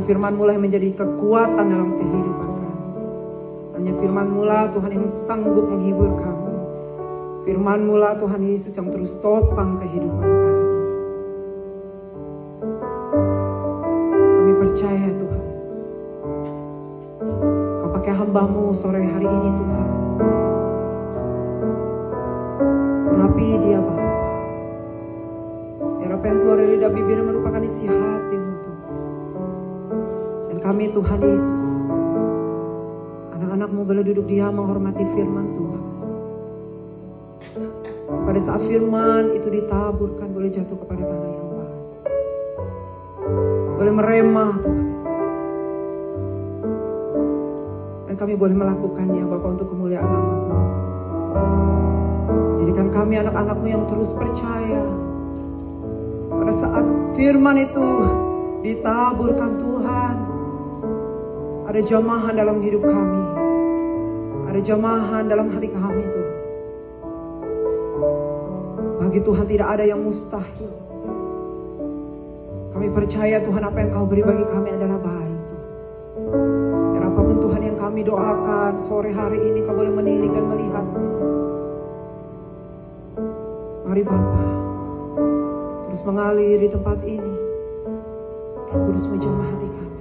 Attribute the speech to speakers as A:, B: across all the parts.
A: firman-Mu lah yang menjadi kekuatan dalam kehidupan kami. Hanya firman-Mu lah Tuhan yang sanggup menghibur kami. Firman-Mu lah Tuhan Yesus yang terus topang kehidupan kami. Kami percaya Tuhan, Kau pakai hamba-Mu sore hari ini Tuhan. Menapi dia Bapa. Biar apa yang keluar dari lidah bibirnya merupakan isi hati-Mu Tuhan. Dan kami Tuhan Yesus, anak-anak-Mu boleh duduk diam menghormati firman Tuhan. Pada saat firman itu ditaburkan, boleh jatuh kepada tanah yang baik. Boleh meremah Tuhan. Dan kami boleh melakukannya Bapa untuk kemuliaan nama Tuhan. Jadikan kami anak-anak-Mu yang terus percaya. Pada saat firman itu ditaburkan Tuhan, ada jamahan dalam hidup kami. Ada jamahan dalam hati kami Tuhan. Bagi Tuhan tidak ada yang mustahil. Kami percaya Tuhan apa yang Kau beri bagi kami adalah baik Tuhan. Dan apapun Tuhan yang kami doakan sore hari ini Kau boleh menilik dan melihat. Mari Bapa, terus mengalir di tempat ini. Roh Kudus menjamah hati kami.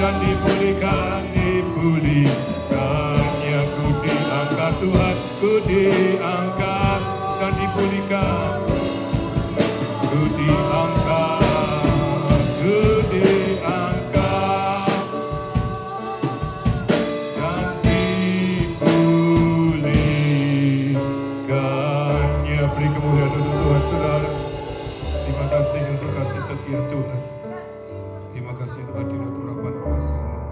B: dan dipulihkannya. Ku diangkat Tuhan, ku diangkat dan dipulihkan. Ku diangkat, ku diangkat dan dipulihkannya. Beri kemuliaan untuk Tuhan, saudara. Terima kasih untuk kasih setia Tuhan. Terima kasih untuk hadirat urapan kuasa-Mu.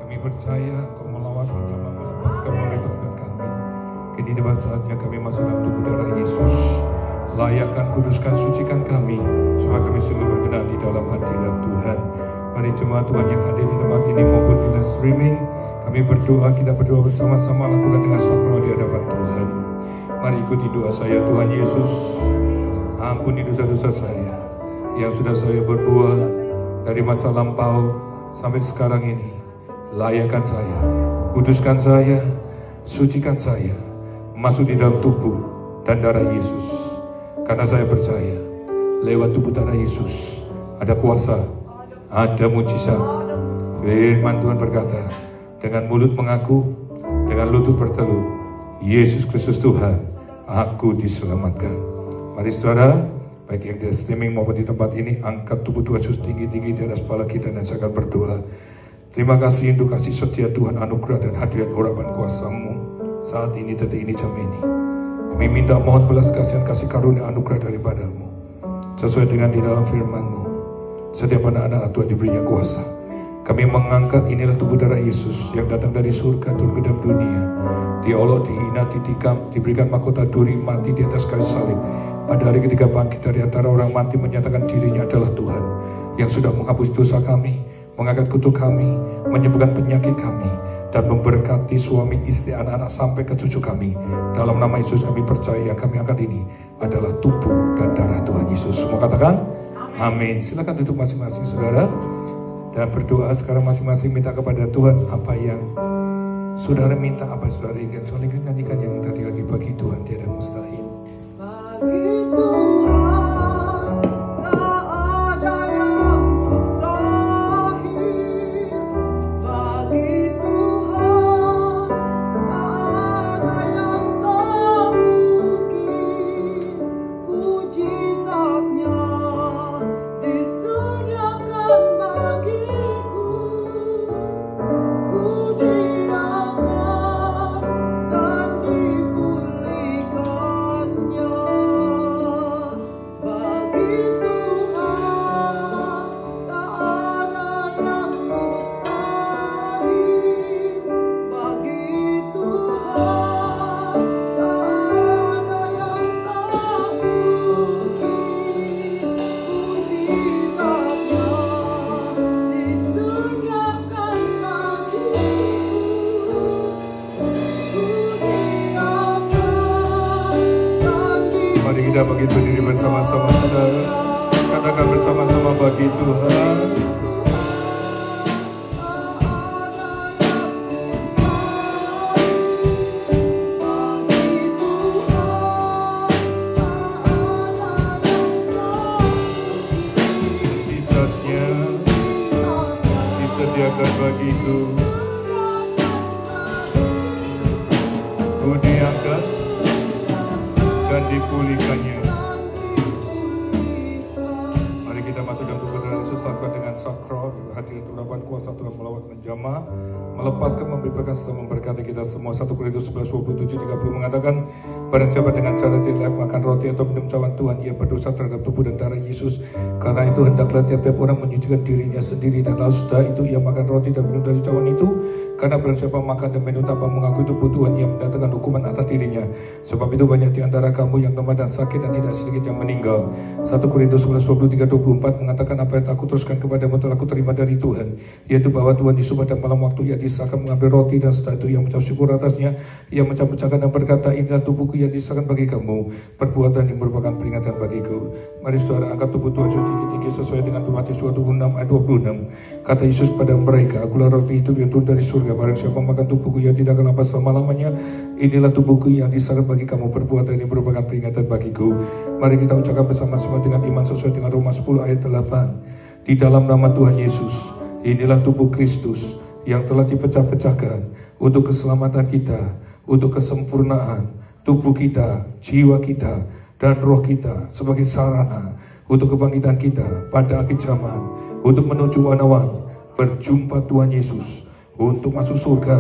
B: Kami percaya Engkau melawat, menjamah, melepaskan, membebaskan kami. Kini tiba saatnya kami masuk dalam tubuh darah Yesus. Layakkan, kuduskan, sucikan kami, supaya kami sungguh berkenan di dalam hadirat Tuhan. Mari jemaat Tuhan yang hadir di tempat ini maupun di live streaming, kami berdoa, kita berdoa bersama-sama, lakukan dengan sakral di hadapan Tuhan. Mari ikuti doa saya. Tuhan Yesus, ampuni dosa-dosa saya yang sudah saya berbuat dari masa lampau sampai sekarang ini. Layakkan saya, kuduskan saya, sucikan saya, masuk di dalam tubuh dan darah Yesus. Karena saya percaya, lewat tubuh darah Yesus ada kuasa, ada mujizat. Firman Tuhan berkata, dengan mulut mengaku, dengan lutut bertelut, Yesus Kristus Tuhan, aku diselamatkan. Mari saudara, baik yang di streaming maupun di tempat ini, angkat tubuh Tuhan Yesus tinggi-tinggi di atas kepala kita dan saya akan berdoa. Terima kasih untuk kasih setia Tuhan, anugerah dan hadirat urapan kuasa-Mu saat ini, detik ini, jam ini. Kami minta mohon belas kasihan, kasih karunia, anugerah daripada-Mu. Sesuai dengan di dalam firman-Mu, setiap anak-anak Tuhan diberinya kuasa. Kami mengangkat, inilah tubuh darah Yesus yang datang dari surga turun ke dalam dunia. Diolok, dihina, ditikam, diberikan mahkota duri, mati di atas kayu salib. Pada hari ketiga bangkit dari antara orang mati, menyatakan dirinya adalah Tuhan yang sudah menghapus dosa kami, mengangkat kutuk kami, menyembuhkan penyakit kami, dan memberkati suami, istri, anak-anak sampai ke cucu kami. Dalam nama Yesus kami percaya yang kami angkat ini adalah tubuh dan darah Tuhan Yesus. Semua katakan amin. Silakan duduk masing-masing saudara dan berdoa sekarang masing-masing, minta kepada Tuhan apa yang saudara minta, apa yang saudara inginkan. Saudara ingin nyanyikan yang tadi lagi, bagi Tuhan tiada mustahil.
A: Bagi Tuhan tak ada yang mustahil. Bagi Tuhan tak ada yang tak mungkin. Mujizatnya disediakan bagiku. Ku diangkat dan dipulihkannya. Bagi Tuhan tak ada yang mustahil. Bagi Tuhan tak ada yang tak mungkin. Mujizatnya disediakan bagiku.
B: Mari kita bangkit berdiri bersama-sama saudara. Katakan bersama-sama, bagi Tuhan mujizatnya disediakan bagiku. Ku diangkat dan dipulihkannya. Mari kita masuk dalam tubuh darah Yesus, lakukan dengan sakral, hadirat urapan kuasa Tuhan melawat, menjamah, melepaskan, membebaskan, serta memberkati kita semua. 1 Korintus 11:27-30 mengatakan, barang siapa dengan cara tidak makan roti atau minum cawan Tuhan, ia berdosa terhadap tubuh dan darah Yesus. Karena itu hendaklah tiap-tiap orang menyucikan dirinya sendiri, dan lalu sudah itu ia makan roti dan minum dari cawan itu. Karena barang siapa makan dan minum tanpa mengaku itu Tuhan, ia mendatangkan hukuman atas dirinya. Sebab itu banyak di antara kamu yang lemah dan sakit, dan tidak sedikit yang meninggal. 1 Korintus 11:23-24 mengatakan, apa yang aku teruskan kepadamu telah aku terima dari Tuhan, yaitu bahwa Tuhan Yesus pada malam waktu ia disahkan mengambil roti, dan setelah itu ia mengucap syukur atasnya, ia mengucapkan dan berkata, inilah tubuhku yang disahkan bagi kamu, perbuatan yang merupakan peringatan bagiku. Mari saudara angkat tubuh Tuhan Yesus tinggi-tinggi sesuai dengan Matius 26 ayat 26. Kata Yesus pada mereka, akulah roti hidup yang turun dari surga. Barang siapa makan tubuhku ia tidak akan lapar selama-lamanya. Inilah tubuhku yang disahkan bagi kamu, perbuatan ini merupakan peringatan bagiku. Mari kita ucapkan bersama-sama dengan iman sesuai dengan Roma 10 ayat 8. Di dalam nama Tuhan Yesus Inilah tubuh Kristus yang telah dipecah-pecahkan untuk keselamatan kita, untuk kesempurnaan tubuh kita, jiwa kita, dan roh kita sebagai sarana untuk kebangkitan kita pada akhir zaman, untuk menuju wan-wan berjumpa Tuhan Yesus, untuk masuk surga.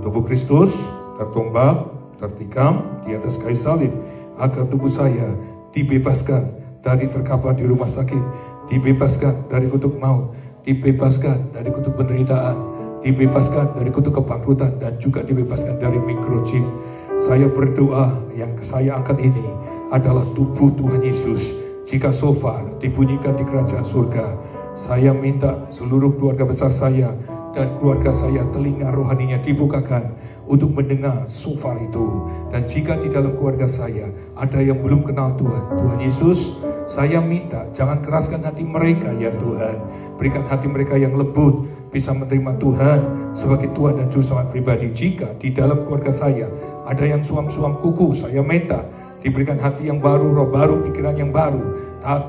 B: Tubuh Kristus tertombak, tertikam di atas kayu salib, agar tubuh saya dibebaskan dari terkapar di rumah sakit, dibebaskan dari kutuk maut, dibebaskan dari kutuk penderitaan, dibebaskan dari kutuk kebangkrutan, dan juga dibebaskan dari microchip. Saya berdoa yang saya angkat ini adalah tubuh Tuhan Yesus. Jika shofar dibunyikan di kerajaan surga, saya minta seluruh keluarga besar saya dan keluarga saya telinga rohaninya dibukakan untuk mendengar shofar itu. Dan jika di dalam keluarga saya ada yang belum kenal Tuhan Yesus, saya minta jangan keraskan hati mereka ya Tuhan. Berikan hati mereka yang lembut, bisa menerima Tuhan sebagai Tuhan dan Juru Selamat pribadi. Jika di dalam keluarga saya ada yang suam-suam kuku, saya minta diberikan hati yang baru, roh baru, pikiran yang baru,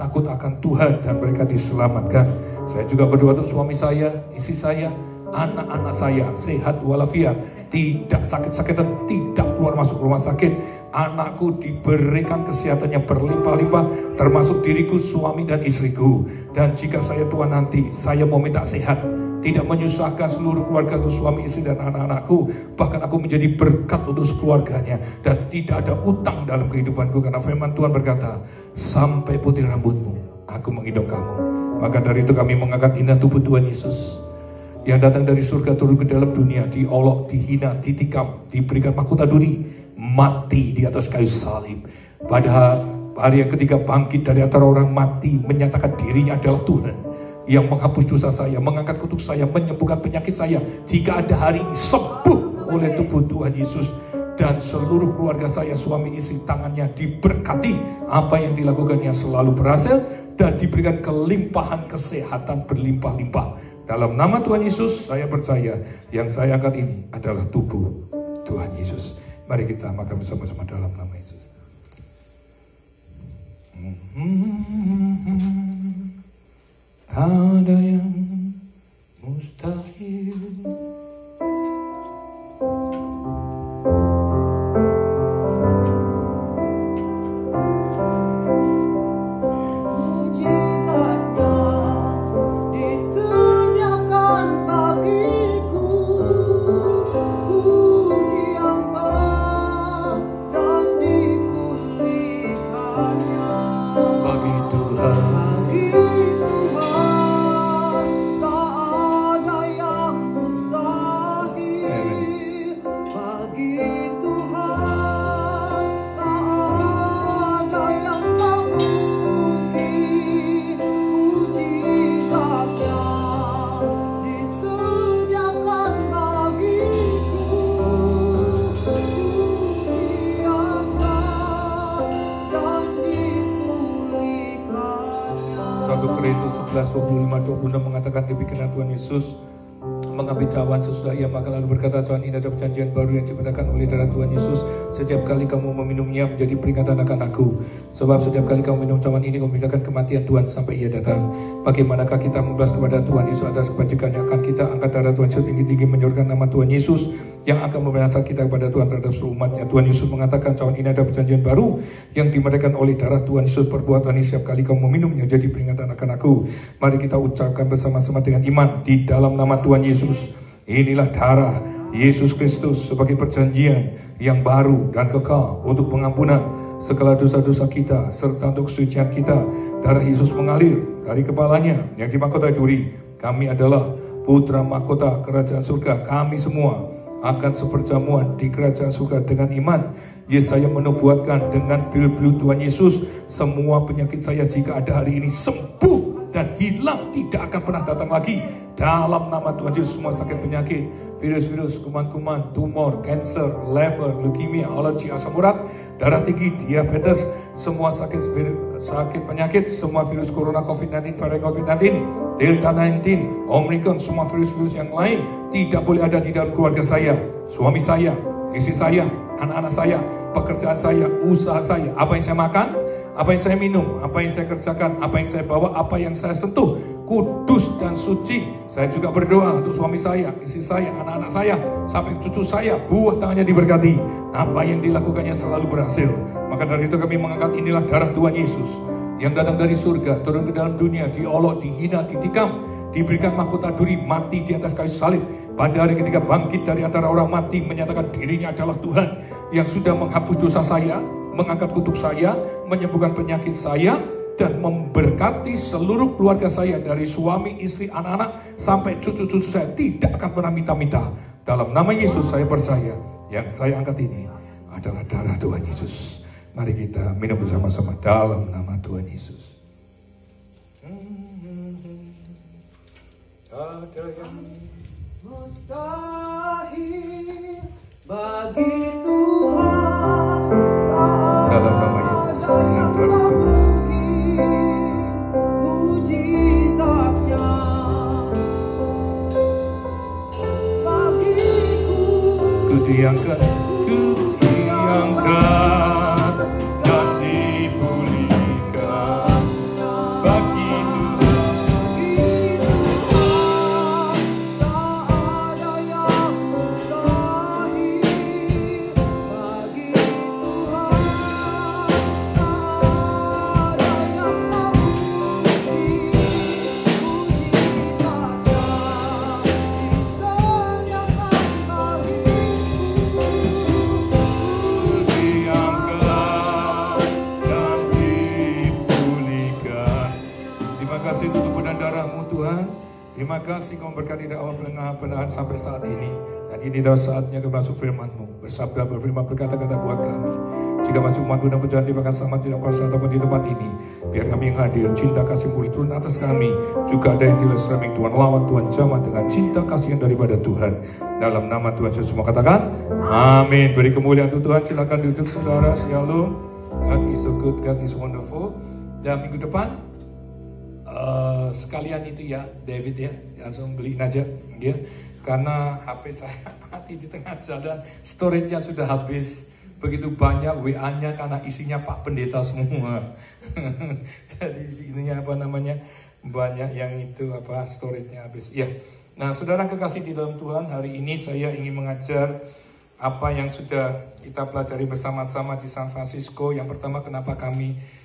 B: takut akan Tuhan, dan mereka diselamatkan. Saya juga berdoa untuk suami saya, istri saya, anak-anak saya sehat walafiat, tidak sakit-sakitan, tidak keluar masuk rumah sakit. Anakku diberikan kesehatan yang berlimpah-limpah, termasuk diriku, suami dan istriku. Dan jika saya tua nanti, saya mau minta sehat, tidak menyusahkan seluruh keluargaku, suami, istri, dan anak-anakku. Bahkan aku menjadi berkat untuk keluarganya, dan tidak ada utang dalam kehidupanku. Karena firman Tuhan berkata, sampai putih rambutmu aku menggendong kamu. Maka dari itu kami mengangkat indah tubuh Tuhan Yesus yang datang dari surga turun ke dalam dunia, diolok, dihina, ditikam, diberikan mahkota duri, mati di atas kayu salib. Pada hari yang ketiga bangkit dari antara orang mati, menyatakan dirinya adalah Tuhan yang menghapus dosa saya, mengangkat kutuk saya, menyembuhkan penyakit saya. Jika ada hari ini sembuh oleh tubuh Tuhan Yesus, dan seluruh keluarga saya, suami istri, tangannya diberkati, apa yang dilakukannya selalu berhasil, dan diberikan kelimpahan kesehatan berlimpah-limpah. Dalam nama Tuhan Yesus saya percaya yang saya angkat ini adalah tubuh Tuhan Yesus. Mari kita makan bersama-sama dalam nama Yesus. Tak ada yang mustahil. Korintus 11:25-26 mengatakan demikian Tuhan Yesus mengambil cawan sesudah ia makan lalu berkata, cawan ini ada perjanjian baru yang dibentangkan oleh darah Tuhan Yesus. Setiap kali kamu meminumnya menjadi peringatan akan aku. Sebab setiap kali kamu minum cawan ini, kamu memberitakan kematian Tuhan sampai ia datang. Bagaimanakah kita membalas kepada Tuhan Yesus atas kebajikannya? Akan kita angkat darah Tuhan Yesus tinggi-tinggi menyuruhkan nama Tuhan Yesus yang akan membebaskan kita kepada Tuhan terhadap seluruh umatnya. Tuhan Yesus mengatakan cawan ini ada perjanjian baru yang dimerdekakan oleh darah Tuhan Yesus. Perbuatan ini setiap kali kamu meminumnya jadi peringatan akan aku. Mari kita ucapkan bersama-sama dengan iman di dalam nama Tuhan Yesus. Inilah darah Yesus Kristus sebagai perjanjian yang baru dan kekal untuk pengampunan segala dosa-dosa kita serta untuk kesucian kita. Darah Yesus mengalir dari kepalanya yang dimahkotai duri. Kami adalah putra mahkota kerajaan surga. Kami semua akan seperjamuan di kerajaan surga dengan iman. Yesaya menubuatkan dengan bulu-bulu Tuhan Yesus semua penyakit saya jika ada hari ini sembuh dan hilang, tidak akan pernah datang lagi. Dalam nama Tuhan Yesus semua sakit penyakit, virus-virus, kuman-kuman, tumor, cancer, liver, leukemia, alergi, asam urat, darah tinggi, diabetes, semua sakit penyakit, semua virus corona, COVID-19, varian COVID-19, Delta 19, Omicron, semua virus-virus yang lain tidak boleh ada di dalam keluarga saya, suami saya, istri saya, anak-anak saya, pekerjaan saya, usaha saya, apa yang saya makan, apa yang saya minum, apa yang saya kerjakan, apa yang saya bawa, apa yang saya sentuh, kudus dan suci. Saya juga berdoa untuk suami saya, istri saya, anak-anak saya, sampai cucu saya, buah tangannya diberkati. Apa yang dilakukannya selalu berhasil. Maka dari itu kami mengangkat inilah darah Tuhan Yesus yang datang dari surga, turun ke dalam dunia, diolok, dihina, ditikam, diberikan mahkota duri, mati di atas kayu salib. Pada hari ketika bangkit dari antara orang mati, menyatakan dirinya adalah Tuhan yang sudah menghapus dosa saya, mengangkat kutuk saya, menyembuhkan penyakit saya, dan memberkati seluruh keluarga saya dari suami, istri, anak-anak sampai cucu-cucu saya tidak akan pernah minta-minta. Dalam nama Yesus saya percaya yang saya angkat ini adalah darah Tuhan Yesus. Mari kita minum bersama-sama dalam nama Tuhan Yesus. Ada yang
A: mustahil bagi Tuhan.
B: Dalam nama Yesus, ini darah Tuhan Yesus.
A: Mujizatnya bagiku.
B: Ku diangkat dan dipulihkan bagi
A: Tuhan, tak ada yang mustahil bagi Tuhan, tak ada yang tak mungkin. Mujizatnya disediakan bagiku.
B: Terima kasih untuk benar darah-Mu Tuhan. Terima kasih Kau memberkati dakwah penahan sampai saat ini. Dan ini adalah saatnya kami masuk firman-Mu. Bersabda berfirman berkata-kata buat kami. Jika masuk umat-Mu dan berjalan tiba selamat tidak kuasa ataupun di tempat ini, biar kami yang hadir, cinta kasih boleh turun atas kami. Juga ada yang tidak streaming, Tuhan lawan, Tuhan jamah dengan cinta kasih yang daripada Tuhan. Dalam nama Tuhan Yesus semua katakan, amin. Beri kemuliaan untuk Tuhan. Silakan duduk saudara. Shalom. God is so good, God is wonderful. Dan minggu depan sekalian itu ya David ya langsung beliin aja ya, karena HP saya mati di tengah jalan, storage-nya sudah habis, begitu banyak WA-nya karena isinya Pak Pendeta semua. Jadi isinya apa namanya banyak yang itu apa storage-nya habis ya. Nah saudara kekasih di dalam Tuhan, hari ini saya ingin mengajar apa yang sudah kita pelajari bersama-sama di San Francisco. Yang pertama, kenapa kami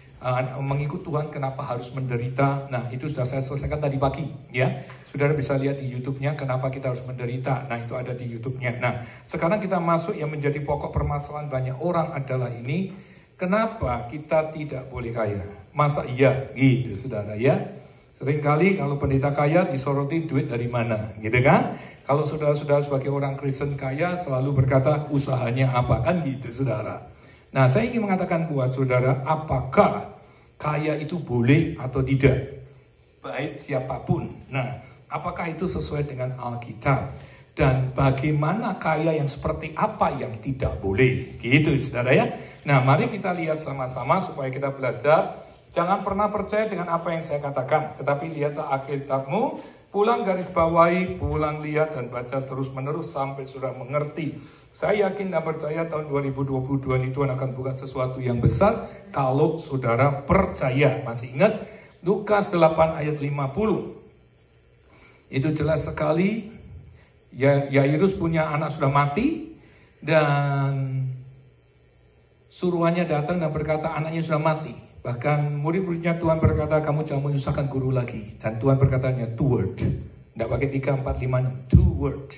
B: mengikut Tuhan, kenapa harus menderita. Nah itu sudah saya selesaikan tadi pagi ya. Saudara bisa lihat di YouTube-nya kenapa kita harus menderita. Nah itu ada di YouTube-nya. Nah sekarang kita masuk yang menjadi pokok permasalahan banyak orang adalah ini, kenapa kita tidak boleh kaya? Masa iya gitu saudara ya. Seringkali kalau pendeta kaya disoroti duit dari mana gitu kan. Kalau saudara-saudara sebagai orang Kristen kaya selalu berkata usahanya apa kan gitu saudara. Nah saya ingin mengatakan buat saudara, apakah kaya itu boleh atau tidak? Baik siapapun. Nah apakah itu sesuai dengan Alkitab? Dan bagaimana kaya yang seperti apa yang tidak boleh? Gitu saudara ya. Nah mari kita lihat sama-sama supaya kita belajar. Jangan pernah percaya dengan apa yang saya katakan, tetapi lihatlah Alkitabmu, pulang garis bawahi, pulang lihat dan baca terus menerus sampai saudara mengerti. Saya yakin dan percaya tahun 2022 ini Tuhan akan buka sesuatu yang besar kalau saudara percaya. Masih ingat Lukas 8 ayat 50? Itu jelas sekali. Yairus punya anak sudah mati dan suruhannya datang dan berkata anaknya sudah mati. Bahkan murid-muridnya Tuhan berkata, kamu jangan menyusahkan guru lagi. Dan Tuhan berkatanya, 2 word. Tidak pakai 3, 4, 5, 6. 2 word.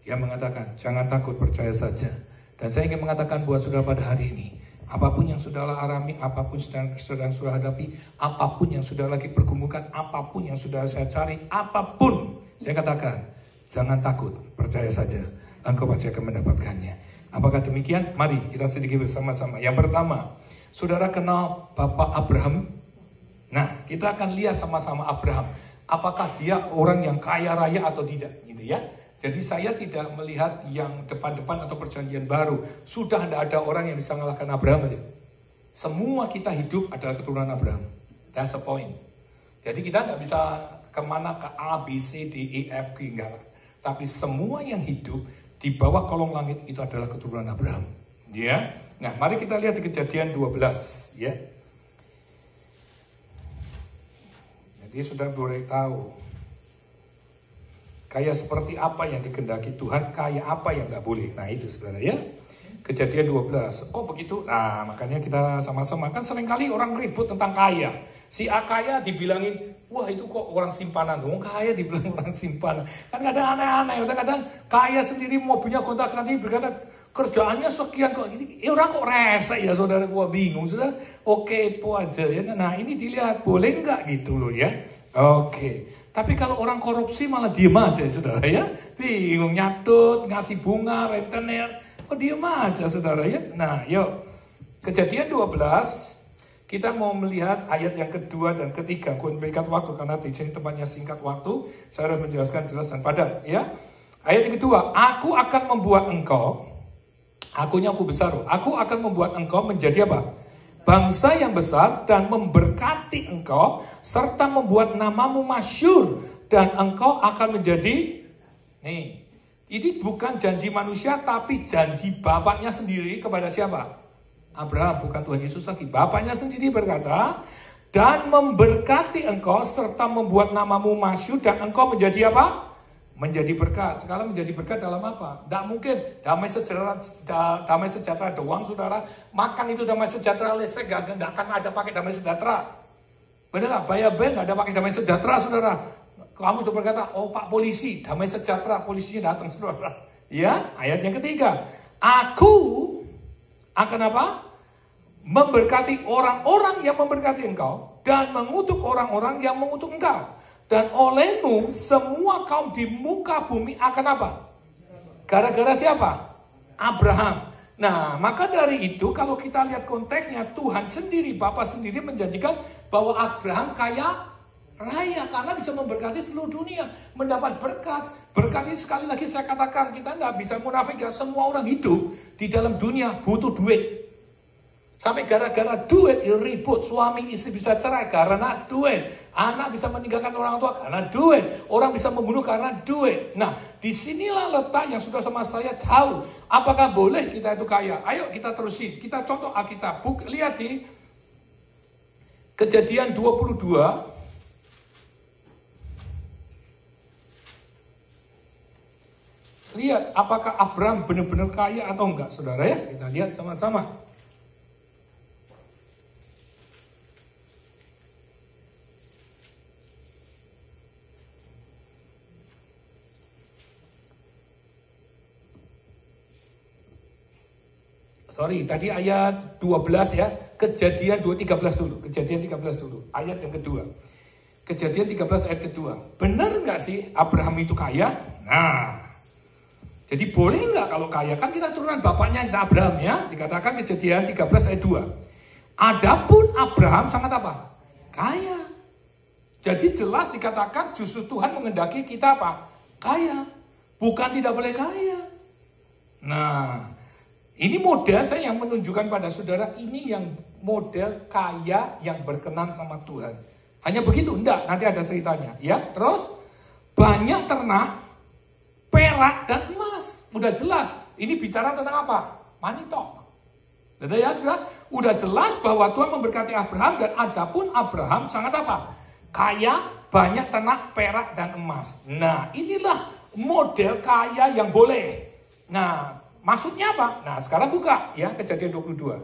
B: Dia mengatakan, jangan takut, percaya saja. Dan saya ingin mengatakan buat saudara pada hari ini, apapun yang saudara alami, apapun yang sedang saudara hadapi, apapun yang saudara lagi pergumukan, apapun yang saudara saya cari, apapun, saya katakan, jangan takut, percaya saja. Engkau pasti akan mendapatkannya. Apakah demikian? Mari kita sedikit bersama-sama. Yang pertama, saudara kenal Bapak Abraham? Nah, kita akan lihat sama-sama Abraham. Apakah dia orang yang kaya raya atau tidak, gitu ya. Jadi saya tidak melihat yang depan-depan atau perjanjian baru. Sudah tidak ada orang yang bisa mengalahkan Abraham aja. Semua kita hidup adalah keturunan Abraham. That's the point. Jadi kita tidak bisa kemana ke A, B, C, D, E, F, G, enggak. Tapi semua yang hidup di bawah kolong langit itu adalah keturunan Abraham. Ya. Nah, mari kita lihat di Kejadian 12, ya. Jadi saudara boleh tahu, kaya seperti apa yang dikehendaki Tuhan, kaya apa yang nggak boleh. Nah itu saudara ya. Kejadian 12. Kok begitu? Nah makanya kita sama-sama. Kan seringkali orang ribut tentang kaya. Si A kaya dibilangin, wah itu kok orang simpanan. Orang kaya dibilang orang simpanan. Kan kadang aneh-aneh. Kadang kaya sendiri mobilnya gonta-ganti, berkata kerjaannya sekian kok. Orang kok rese ya saudara, gua bingung. Saudara, oke po aja ya. Nah ini dilihat, boleh nggak gitu loh ya. Oke. Tapi kalau orang korupsi malah diem aja saudara ya. Bingung, nyatut, ngasih bunga, rentenir. Kok diem aja saudara ya. Nah yuk, Kejadian 12, kita mau melihat ayat yang kedua dan ketiga. Aku memberikan waktu karena di sini tempatnya singkat waktu. Saya harus menjelaskan jelas dan padat ya. Ayat yang kedua, aku akan membuat engkau, akunya aku besar, aku akan membuat engkau menjadi apa? Bangsa yang besar dan memberkati engkau, serta membuat namamu masyhur, dan engkau akan menjadi, nih, ini bukan janji manusia, tapi janji bapaknya sendiri kepada siapa? Abraham, bukan Tuhan Yesus lagi. Bapaknya sendiri berkata, dan memberkati engkau, serta membuat namamu masyhur, dan engkau menjadi apa? Menjadi berkat. Sekarang menjadi berkat dalam apa? Tidak mungkin damai sejahtera doang saudara. Makan itu damai sejahtera, listrik gak akan ada pakai damai sejahtera. Benar gak? Bayar bel gak ada pakai damai sejahtera saudara. Kamu sudah berkata, oh Pak Polisi, damai sejahtera, polisinya datang saudara. Ya, ayat yang ketiga. Aku akan apa? Memberkati orang-orang yang memberkati engkau, dan mengutuk orang-orang yang mengutuk engkau. Dan olehmu semua kaum di muka bumi akan apa? Gara-gara siapa? Abraham. Nah, maka dari itu kalau kita lihat konteksnya, Tuhan sendiri, Bapa sendiri menjanjikan bahwa Abraham kaya raya karena bisa memberkati seluruh dunia, mendapat berkat. Berkat ini sekali lagi saya katakan, kita tidak bisa munafik ya, semua orang hidup di dalam dunia butuh duit. Sampai gara-gara duit ribut, suami istri bisa cerai karena duit. Anak bisa meninggalkan orang tua karena duit. Orang bisa membunuh karena duit. Nah, disinilah letak yang sudah sama saya tahu. Apakah boleh kita itu kaya? Ayo kita terusin. Kita contoh Alkitab. Lihat di Kejadian 22. Lihat apakah Abraham benar-benar kaya atau enggak, saudara ya. Kita lihat sama-sama. Sorry, tadi ayat 12 ya. Kejadian 13 dulu. Kejadian 13 dulu. Ayat yang kedua. Kejadian 13 ayat kedua. Benar nggak sih Abraham itu kaya? Nah, jadi boleh nggak kalau kaya? Kan kita turunan bapaknya Abraham ya. Dikatakan Kejadian 13 ayat 2. Adapun Abraham sangat apa? Kaya. Jadi jelas dikatakan justru Tuhan mengendaki kita apa? Kaya. Bukan tidak boleh kaya. Nah, ini model saya yang menunjukkan pada saudara, ini yang model kaya yang berkenan sama Tuhan. Hanya begitu? Enggak, nanti ada ceritanya. Ya, terus banyak ternak, perak dan emas. Udah jelas, ini bicara tentang apa? Money talk. Betul ya saudara? Udah jelas bahwa Tuhan memberkati Abraham, dan adapun Abraham sangat apa? Kaya, banyak ternak, perak dan emas. Nah, inilah model kaya yang boleh. Nah, maksudnya apa? Nah sekarang buka ya Kejadian 22.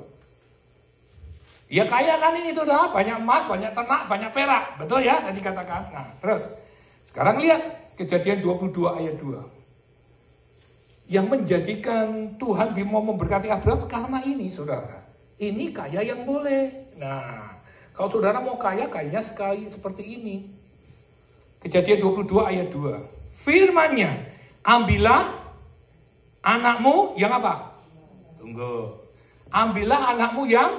B: Ya kaya kan ini tuh dah, banyak emas, banyak ternak, banyak perak. Betul ya tadi katakan. Nah terus sekarang lihat Kejadian 22 ayat 2. Yang menjadikan Tuhan mau memberkati Abraham karena ini saudara. Ini kaya yang boleh. Nah kalau saudara mau kaya, kayaknya sekali seperti ini. Kejadian 22 ayat 2. Firman-Nya, ambillah anakmu yang apa? Tunggal. Ambillah anakmu yang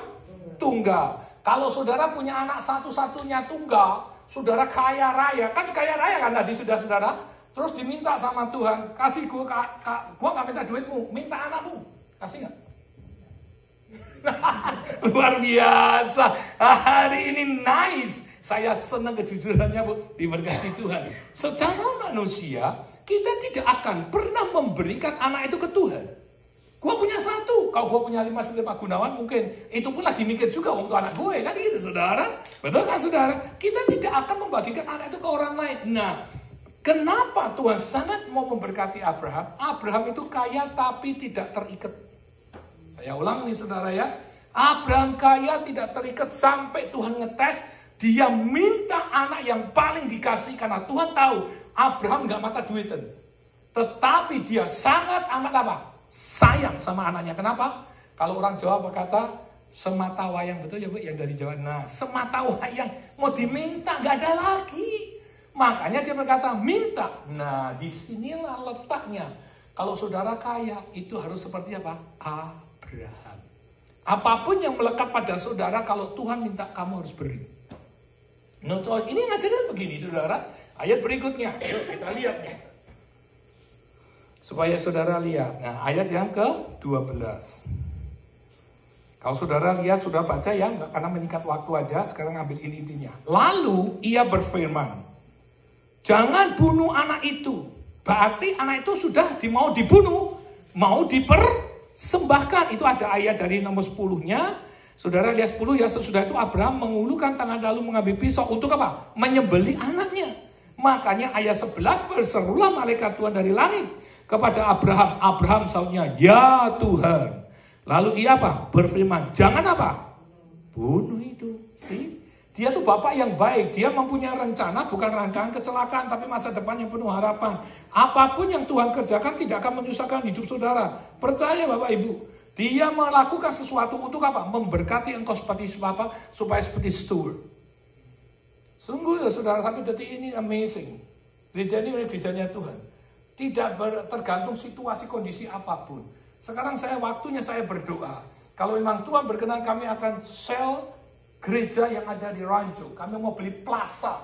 B: tunggal. Kalau saudara punya anak satu-satunya tunggal, saudara kaya raya. Kan kaya raya kan tadi sudah saudara. Terus diminta sama Tuhan, kasih gua gak minta duitmu, minta anakmu. Kasih gak? Luar biasa. Hari ini nice. Saya senang kejujurannya Bu, diberkati Tuhan. Secara manusia, kita tidak akan pernah memberikan anak itu ke Tuhan.
C: Gue punya satu, kalau gue punya 5 Gunawan mungkin itu pun lagi mikir juga untuk anak gue, kan gitu saudara. Betul kan saudara? Kita tidak akan membagikan anak itu ke orang lain. Nah, kenapa Tuhan sangat mau memberkati Abraham? Abraham itu kaya tapi tidak terikat. Saya ulang nih saudara ya. Abraham kaya tidak terikat sampai Tuhan ngetes. Dia minta anak yang paling dikasih karena Tuhan tahu Abraham gak mata duitan. Tetapi dia sangat amat apa? Sayang sama anaknya. Kenapa? Kalau orang Jawa berkata semata wayang, betul ya Bu yang dari Jawa. Nah, semata wayang mau diminta gak ada lagi. Makanya dia berkata minta. Nah, disinilah letaknya. Kalau saudara kaya itu harus seperti apa? Abraham. Apapun yang melekat pada saudara, kalau Tuhan minta kamu harus beri. No choice. Ini ngajarin begini saudara. Ayat berikutnya. Ayo kita lihat nih. Supaya saudara lihat. Nah ayat yang ke-12. Kalau saudara lihat, saudara baca ya. Nggak karena meningkat waktu aja. Sekarang ambil ini intinya. Lalu ia berfirman. Jangan bunuh anak itu. Berarti anak itu sudah mau dibunuh. Mau dipersembahkan. Itu ada ayat dari nomor 10-nya. Saudara lihat 10 ya, sesudah itu Abraham mengulurkan tangan lalu mengambil pisau untuk apa? Menyembelih anaknya. Makanya ayat 11, berserulah malaikat Tuhan dari langit kepada Abraham. Abraham sahutnya, ya Tuhan. Lalu ia apa? Berfirman, jangan apa? Bunuh itu. See? Dia tuh bapak yang baik. Dia mempunyai rencana, bukan rancangan kecelakaan, tapi masa depan yang penuh harapan. Apapun yang Tuhan kerjakan tidak akan menyusahkan hidup saudara. Percaya Bapak Ibu. Dia melakukan sesuatu untuk apa? Memberkati engkau seperti apa? Supaya seperti steward. Sungguh ya saudara, sampai detik ini amazing. Gereja ini gerejanya Tuhan. Tidak tergantung situasi kondisi apapun. Sekarang waktunya saya berdoa. Kalau memang Tuhan berkenan, kami akan sell gereja yang ada di Rancho. Kami mau beli plaza.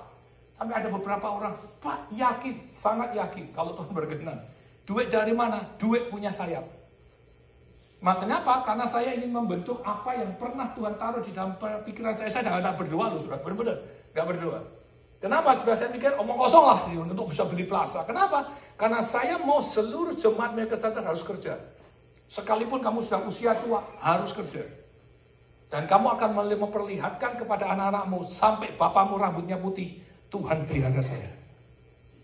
C: Sampai ada beberapa orang, Pak yakin, sangat yakin kalau Tuhan berkenan. Duit dari mana? Duit punya sayap. Makanya apa? Karena saya ingin membentuk apa yang pernah Tuhan taruh di dalam pikiran saya. Saya tidak berdoa loh, sudah benar-benar nggak berdoa. Kenapa? Sudah saya pikir omong kosong lah untuk bisa beli plaza. Kenapa? Karena saya mau seluruh jemaat Melkisedek harus kerja. Sekalipun kamu sudah usia tua, harus kerja. Dan kamu akan memperlihatkan kepada anak-anakmu sampai bapamu rambutnya putih, Tuhan pelihara saya.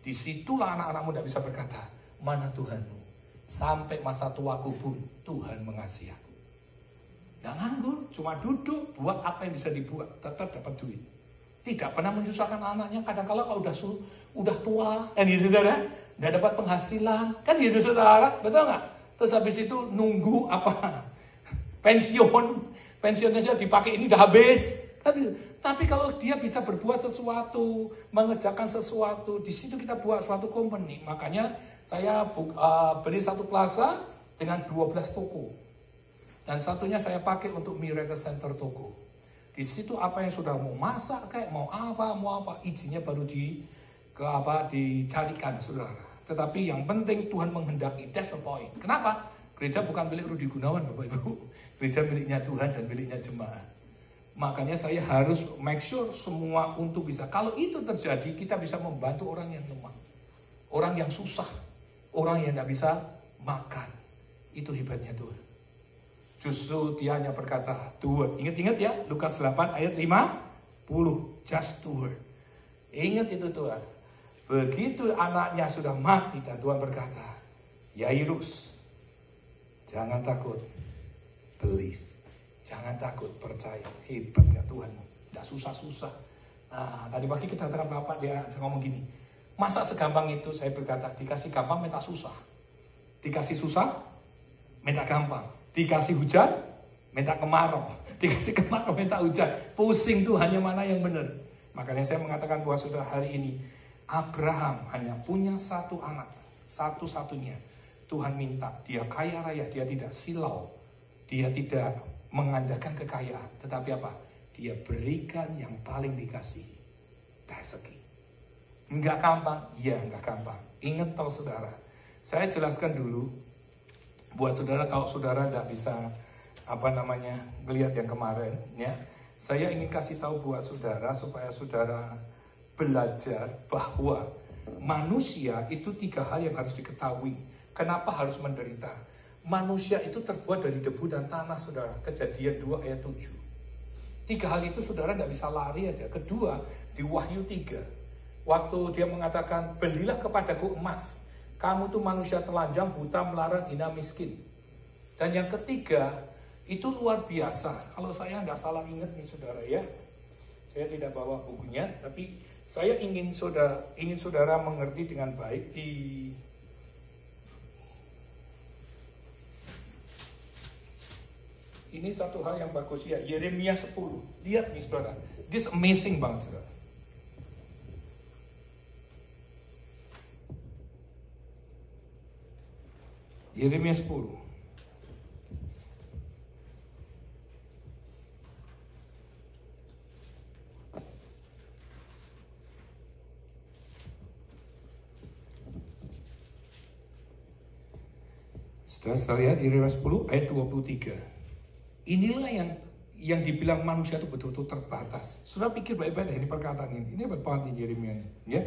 C: Disitulah anak-anakmu tidak bisa berkata, mana Tuhanmu? Sampai masa tuaku pun Tuhan mengasihi aku. Gak nganggur, cuma duduk, buat apa yang bisa dibuat, tetap dapat duit. Tidak pernah menyusahkan anaknya, kadang-kala kalau udah tua, kan gitu saudara, gak dapat penghasilan, kan gitu saudara, betul gak? Terus habis itu nunggu apa? Pensiun aja dipakai ini udah habis. Kan gitu. Tapi kalau dia bisa berbuat sesuatu, mengerjakan sesuatu, di situ kita buat suatu company. Makanya saya beli satu plaza dengan 12 toko. Dan satunya saya pakai untuk Miracle Center toko. Di situ apa yang sudah mau masak, kayak mau apa, izinnya baru dicarikan saudara. Tetapi yang penting Tuhan menghendaki, that's the point. Kenapa? Gereja bukan milik Rudi Gunawan Bapak Ibu. Gereja miliknya Tuhan dan miliknya jemaat. Makanya saya harus make sure semua untuk bisa. Kalau itu terjadi, kita bisa membantu orang yang lemah. Orang yang susah. Orang yang tidak bisa makan. Itu hebatnya Tuhan. Justru dia hanya berkata, Tuhan. Ingat-ingat ya, Lukas 8 ayat 50. Just Tuhan. Ingat itu Tuhan. Begitu anaknya sudah mati dan Tuhan berkata, Yairus, jangan takut. Believe. Jangan takut, percaya. Hebat gak Tuhan? Tidak susah-susah. Nah, tadi pagi kita datang Bapak, dia ngomong gini. Masa segampang itu? Saya berkata, dikasih gampang, minta susah. Dikasih susah, minta gampang. Dikasih hujan, minta kemarau. Dikasih kemarau, minta hujan. Pusing tuh, hanya mana yang benar. Makanya saya mengatakan bahwa sudah hari ini, Abraham hanya punya satu anak. Satu-satunya. Tuhan minta, dia kaya raya, dia tidak silau. Dia tidak mengandalkan kekayaan, tetapi apa? Dia berikan yang paling dikasih. Rezeki. Enggak gampang? Ya, enggak gampang. Ingat tahu saudara, saya jelaskan dulu buat saudara kalau saudara enggak bisa melihat yang kemarin ya. Saya ingin kasih tahu buat saudara supaya saudara belajar bahwa manusia itu 3 hal yang harus diketahui. Kenapa harus menderita? Manusia itu terbuat dari debu dan tanah, saudara. Kejadian 2 ayat 7. 3 hal itu saudara tidak bisa lari aja. Kedua, di Wahyu 3. Waktu dia mengatakan, belilah kepadaku emas. Kamu tuh manusia telanjang, buta, melarat, hina, miskin. Dan yang ketiga, itu luar biasa. Kalau saya nggak salah ingat nih saudara ya. Saya tidak bawa bukunya, tapi saya ingin saudara mengerti dengan baik di ini satu hal yang bagus ya, Yeremia 10. Lihat nih saudara, this amazing banget saudara. Yeremia 10. Setelah lihat Yeremia 10 ayat 23. Inilah yang dibilang manusia itu betul-betul terbatas. Saudara pikir baik-baik ini perkataan ini. Ini banget di Yeremia ini. Ya.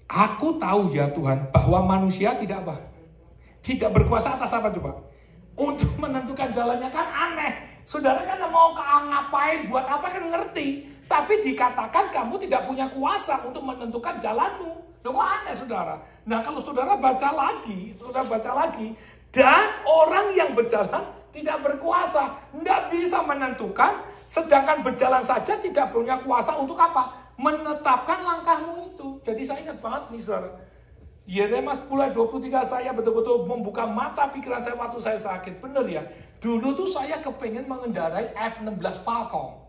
C: Aku tahu ya Tuhan bahwa manusia tidak apa? Tidak berkuasa atas apa coba? Untuk menentukan jalannya kan aneh. Saudara kan mau ngapain, buat apa kan ngerti. Tapi dikatakan kamu tidak punya kuasa untuk menentukan jalanmu. Loh kok aneh saudara? Nah kalau saudara baca lagi. Dan orang yang berjalan tidak berkuasa, tidak bisa menentukan, sedangkan berjalan saja tidak punya kuasa untuk apa? Menetapkan langkahmu itu. Jadi saya ingat banget nih saudara. Yeremia 10 ayat 23 saya betul-betul membuka mata pikiran saya waktu saya sakit. Bener ya, dulu tuh saya kepengen mengendarai F-16 Falcon.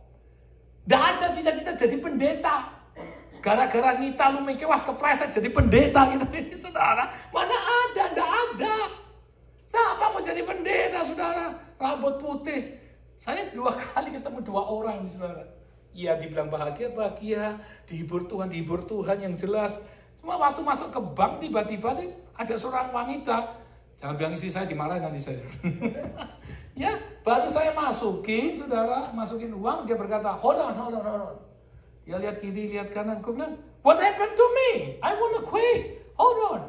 C: Tidak ada cita-cita jadi pendeta. Gara-gara Nita lu mengkewas kepleset jadi pendeta gitu. Saudara, mana ada, tidak ada. Siapa mau jadi pendeta saudara? Rambut putih. Saya 2 kali ketemu 2 orang nih saudara. Iya dibilang bahagia, dihibur Tuhan yang jelas. Cuma waktu masuk ke bank tiba-tiba nih ada seorang wanita. Jangan bilang istri saya dimarahin nanti saya. Ya baru saya masukin uang. Dia berkata hold on. Dia lihat kiri, lihat kanan. Gue bilang what happened to me? I wanna quit. Hold on.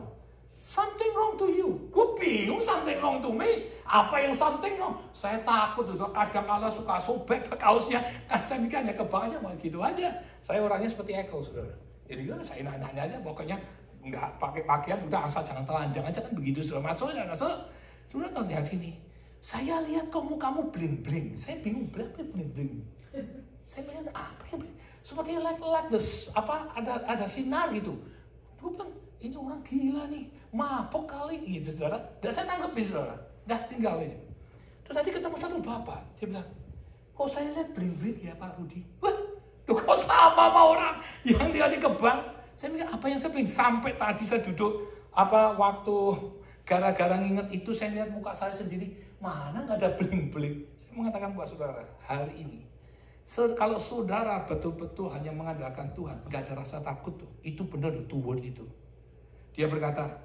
C: Something wrong to you. Gue bingung something wrong to me. Apa yang something wrong? Saya takut tuh kadang-kala suka sobek ke kaosnya. Kan saya mikir hanya kebanyakan malah gitu aja. Saya orangnya seperti Ekel saudara. Jadi saya nanya aja pokoknya nggak pakai pakaian udah asal jangan telanjang aja kan begitu saudara. Masuk. Saudara lihat sini. Saya lihat kamu bling-bling. Saya bingung bling-bling. Saya bilang apa yang bling? Seperti like this ada sinar gitu. Gue bilang ini orang gila nih, mabok kali gitu saudara. Dan saya nanggepin saudara, dah tinggal aja. Terus tadi ketemu satu bapak, dia bilang, kok saya lihat bling-bling ya Pak Rudi? Wah, kok sama orang yang dia di kebang? Saya mikir apa yang saya bling? Sampai tadi saya duduk, waktu gara-gara nginget itu saya lihat muka saya sendiri, mana nggak ada bling-bling. Saya mengatakan buat saudara, hari ini, kalau saudara betul-betul hanya mengandalkan Tuhan, nggak ada rasa takut tuh, itu benar tuh word itu. Dia berkata,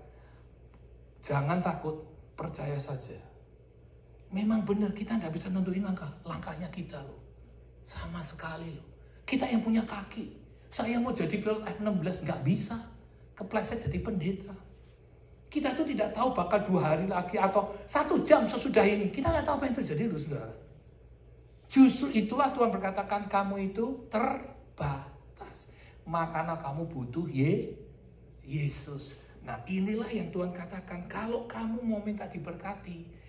C: jangan takut, percaya saja. Memang benar kita nggak bisa nentuin langkahnya kita loh. Sama sekali loh. Kita yang punya kaki. Saya mau jadi pilot F-16, nggak bisa. Kepleset jadi pendeta. Kita tuh tidak tahu bakal 2 hari lagi atau 1 jam sesudah ini. Kita nggak tahu apa yang terjadi loh saudara. Justru itulah Tuhan berkatakan kamu itu terbatas. Makanya kamu butuh Yesus. Nah inilah yang Tuhan katakan. Kalau kamu mau minta diberkati.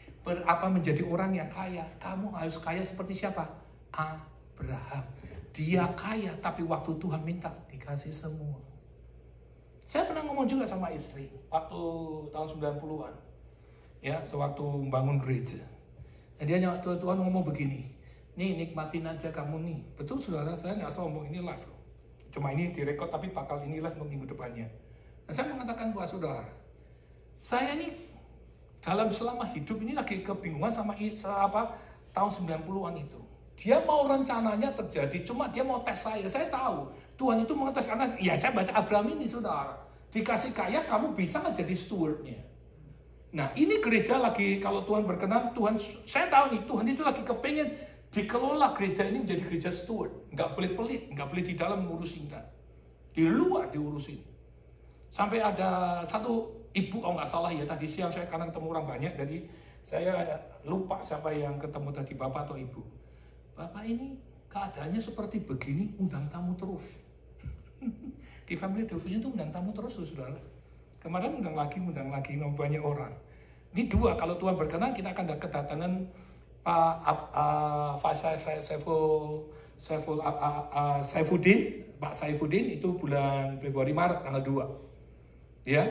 C: Menjadi orang yang kaya. Kamu harus kaya seperti siapa? Abraham. Dia kaya tapi waktu Tuhan minta dikasih semua. Saya pernah ngomong juga sama istri. Waktu tahun 90-an. Ya sewaktu membangun gereja. Dan dia Tuhan ngomong begini. Nih nikmatin aja kamu nih. Betul saudara, saya nggak sombong, ini live loh. Cuma ini direkod tapi bakal ini live minggu depannya. Nah, saya mengatakan buat saudara, saya ini selama hidup ini lagi kebingungan sama tahun 90-an itu. Dia mau rencananya terjadi, cuma dia mau tes saya. Saya tahu Tuhan itu mau tes karena ya saya baca Abraham ini saudara. Dikasih kaya kamu bisa nggak jadi stewardnya. Nah ini gereja lagi kalau Tuhan berkenan, saya tahu nih Tuhan itu lagi kepengen dikelola gereja ini menjadi gereja steward. Nggak boleh pelit, nggak boleh di dalam ngurusin kan. Di luar diurusin. Sampai ada satu ibu kalau nggak salah ya, tadi siang saya karena ketemu orang banyak, jadi saya lupa siapa yang ketemu tadi, bapak atau ibu. Bapak ini keadaannya seperti begini, undang tamu terus. Di family devotion itu undang tamu terus, saudara. Kemarin undang lagi, banyak orang. Ini dua, kalau Tuhan berkenan kita akan kedatangan Pak Saifuddin itu bulan Februari Maret tanggal 2. Ya.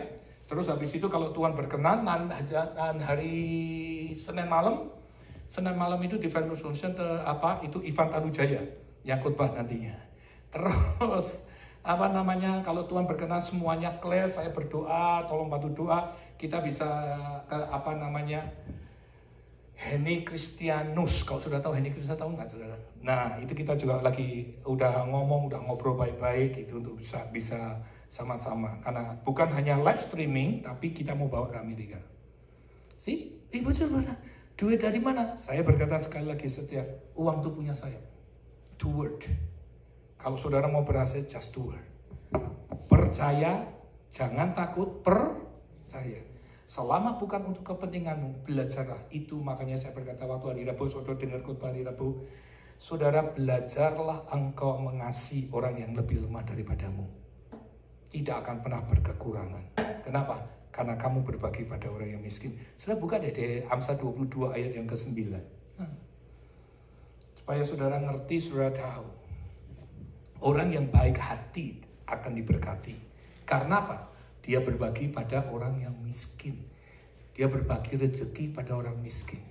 C: Terus habis itu kalau Tuhan berkenan hari Senin malam itu di Family Function itu Ivan Tanujaya yang khotbah nantinya. Terus kalau Tuhan berkenan semuanya clear, saya berdoa, tolong bantu doa, kita bisa Henny Kristianus, kalau sudah tahu Henny Kristianus, tahu nggak saudara? Nah itu kita juga lagi udah ngobrol baik-baik itu untuk bisa sama-sama, karena bukan hanya live streaming, tapi kita mau bawa ke Amerika. Ibu coba, duit dari mana? Saya berkata sekali lagi setiap uang itu punya saya. Do word. Kalau saudara mau berhasil, just do word. Percaya, jangan takut, percaya. Selama bukan untuk kepentinganmu, belajarlah. Itu makanya saya berkata waktu hari Rabu, saudara dengar khotbah hari Rabu, saudara belajarlah engkau mengasihi orang yang lebih lemah daripadamu. Tidak akan pernah berkekurangan. Kenapa? Karena kamu berbagi pada orang yang miskin. Saudara buka deh Amsal 22 ayat yang ke-9. Supaya saudara ngerti, saudara tahu. Orang yang baik hati akan diberkati. Karena apa? Dia berbagi pada orang yang miskin. Dia berbagi rezeki pada orang miskin.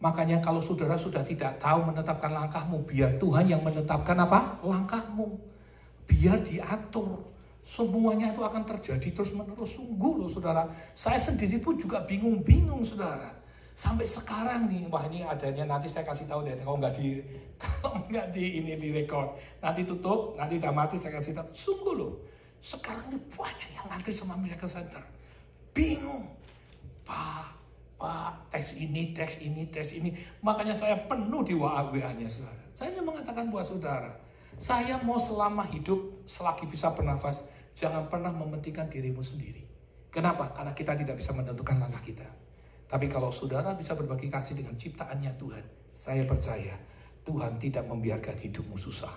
C: Makanya kalau saudara sudah tidak tahu menetapkan langkahmu, biar Tuhan yang menetapkan langkahmu. Biar diatur. Semuanya itu akan terjadi terus menerus. Sungguh loh saudara. Saya sendiri pun juga bingung-bingung saudara. Sampai sekarang nih, wah ini adanya, nanti saya kasih tahu deh, kalau nggak di record, nanti tutup, nanti udah mati saya kasih tahu. Sungguh loh, sekarang ini banyak yang nanti sama Miracle Center, bingung, Pak, tes ini, makanya saya penuh di WA-nya saudara. Saya mengatakan buat saudara, saya mau selama hidup, selagi bisa bernafas, jangan pernah mementingkan dirimu sendiri. Kenapa? Karena kita tidak bisa menentukan langkah kita. Tapi kalau saudara bisa berbagi kasih dengan ciptaannya Tuhan, saya percaya Tuhan tidak membiarkan hidupmu susah.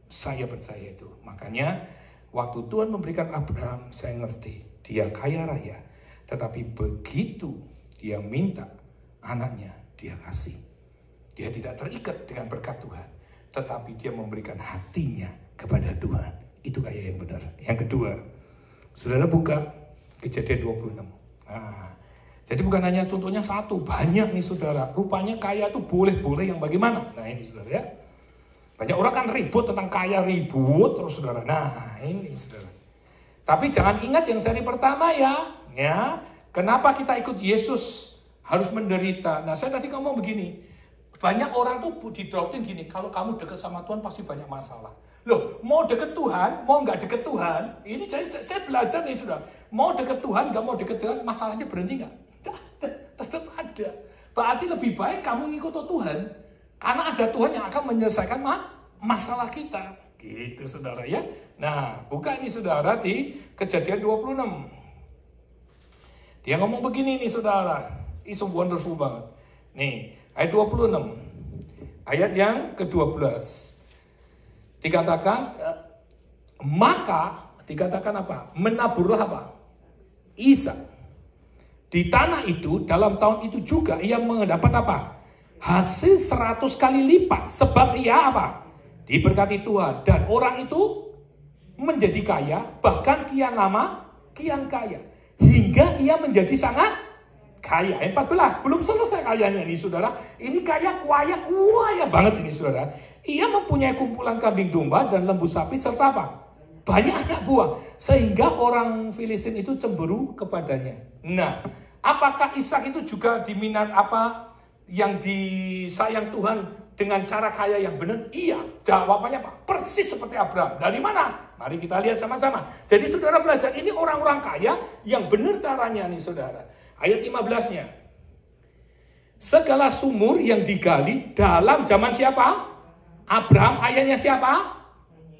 C: Saya percaya itu. Makanya waktu Tuhan memberikan Abraham, saya ngerti dia kaya raya. Tetapi begitu dia minta anaknya, dia kasih. Dia tidak terikat dengan berkat Tuhan. Tetapi dia memberikan hatinya kepada Tuhan. Itu kaya yang benar. Yang kedua, saudara buka Kejadian 26. Jadi bukan hanya contohnya satu, banyak nih saudara. Rupanya kaya itu boleh-boleh yang bagaimana? Nah ini saudara ya. Banyak orang kan ribut tentang kaya, ribut terus saudara. Nah ini saudara. Tapi jangan ingat yang seri pertama ya. Kenapa kita ikut Yesus harus menderita? Nah saya tadi ngomong begini. Banyak orang tuh didoktrin gini, kalau kamu dekat sama Tuhan pasti banyak masalah. Loh, mau deket Tuhan, mau nggak deket Tuhan, ini saya belajar nih sudah. Mau deket Tuhan, nggak mau deket Tuhan, masalahnya berhenti nggak? Tetap ada. Berarti lebih baik kamu ngikut Tuhan, karena ada Tuhan yang akan menyelesaikan masalah kita. Gitu saudara ya. Nah, buka ini saudara di Kejadian 26. Dia ngomong begini nih saudara. It's wonderful banget. Nih, ayat 26. Ayat yang ke-12. Dikatakan apa? Menaburlah apa? Ishak. Di tanah itu, dalam tahun itu juga ia mendapat apa? Hasil 100 kali lipat. Sebab ia apa? Diberkati Tuhan. Dan orang itu menjadi kaya, bahkan kian lama, kian kaya. Hingga ia menjadi sangat kaya. 14, belum selesai kayanya ini saudara. Ini kaya banget ini saudara. Ia mempunyai kumpulan kambing domba dan lembu sapi serta apa? Banyak anak buah. Sehingga orang Filistin itu cemburu kepadanya. Nah, apakah Ishak itu juga diminat apa yang disayang Tuhan dengan cara kaya yang benar? Iya. Jawabannya Pak, persis seperti Abraham. Dari mana? Mari kita lihat sama-sama. Jadi saudara belajar, ini orang-orang kaya yang benar caranya nih saudara. Ayat 15-nya. Segala sumur yang digali dalam zaman siapa? Abraham, ayahnya siapa?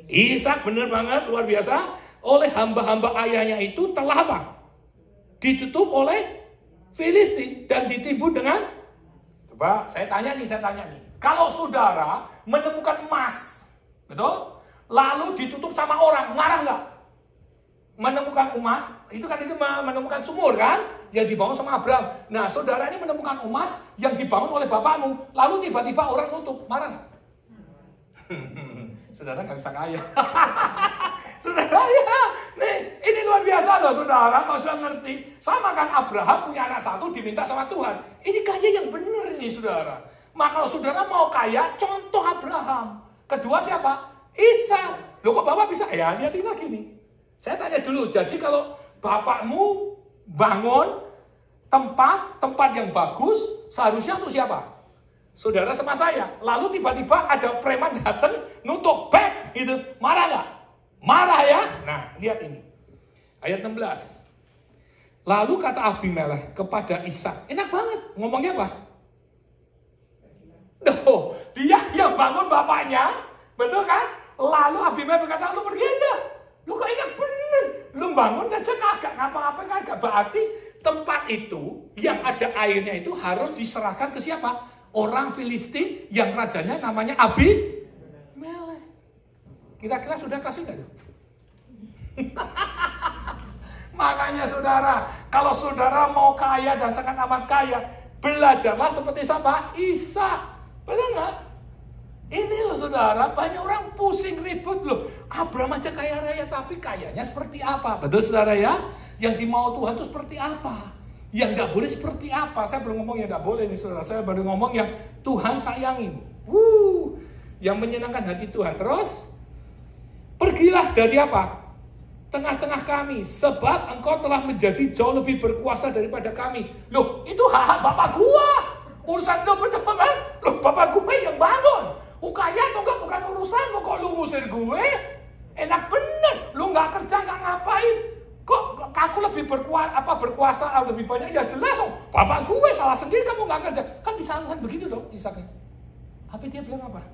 C: Ishak, benar banget, luar biasa. Oleh hamba-hamba ayahnya itu telah apa? ditutup oleh Filistin dan ditimbun dengan, coba saya tanya nih. Kalau saudara menemukan emas, betul? Lalu ditutup sama orang, marah nggak? Menemukan emas, itu menemukan sumur kan? Yang dibangun sama Abraham. Nah, saudara ini menemukan emas yang dibangun oleh bapakmu, lalu tiba-tiba orang nutup, marah nggak? Saudara nggak bisa kaya. Saudara ya, nih ini luar biasa loh saudara. Kalau sudah ngerti, sama kan Abraham punya anak satu diminta sama Tuhan. Ini kaya yang benar ini saudara. Maka kalau saudara mau kaya, contoh Abraham. Kedua siapa? Ishak. Loh kok bapak bisa? Ya lihatin lagi nih. Saya tanya dulu. Jadi kalau bapakmu bangun tempat yang bagus, seharusnya untuk siapa? Saudara sama saya. Lalu tiba-tiba ada preman datang nutup beg gitu. Marah nggak? Marah ya? Nah, lihat ini. Ayat 16. Lalu kata Abimelekh kepada Ishak. Enak banget. Ngomongnya apa? Oh, dia yang bangun bapaknya. Betul kan? Lalu Abimelekh berkata, lu pergi aja. Lu kok enak bener. Lu bangun aja kagak ngapa-ngapain kagak. Berarti tempat itu yang ada airnya itu harus diserahkan ke siapa? Orang Filistin yang rajanya namanya Abimelekh. Kira-kira sudah kasih nggak tuh? Makanya saudara, kalau saudara mau kaya dan sangat amat kaya, belajarlah seperti siapa? Ishak. Benar nggak? Ini loh saudara, banyak orang pusing ribut loh. Abraham aja kaya raya, tapi kayanya seperti apa? Betul saudara ya? Yang dimau Tuhan itu seperti apa? Yang nggak boleh seperti apa? Saya belum ngomong yang nggak boleh nih saudara. Saya baru ngomong yang Tuhan sayangin. Yang menyenangkan hati Tuhan. Terus, pergilah dari apa? Tengah-tengah kami. Sebab engkau telah menjadi jauh lebih berkuasa daripada kami. Loh, itu hak bapak gua. Urusan lo betul kan? Loh, bapak gue yang bangun. Kaya atau enggak bukan urusan lo. Kok lu ngusir gue? Enak bener. Lu nggak kerja, nggak ngapain. Kok aku lebih berkuasa lebih banyak? Ya jelas dong. Bapak gue salah sendiri, kamu nggak kerja. Kan bisa alasan begitu dong Ishaknya. Tapi dia bilang apa?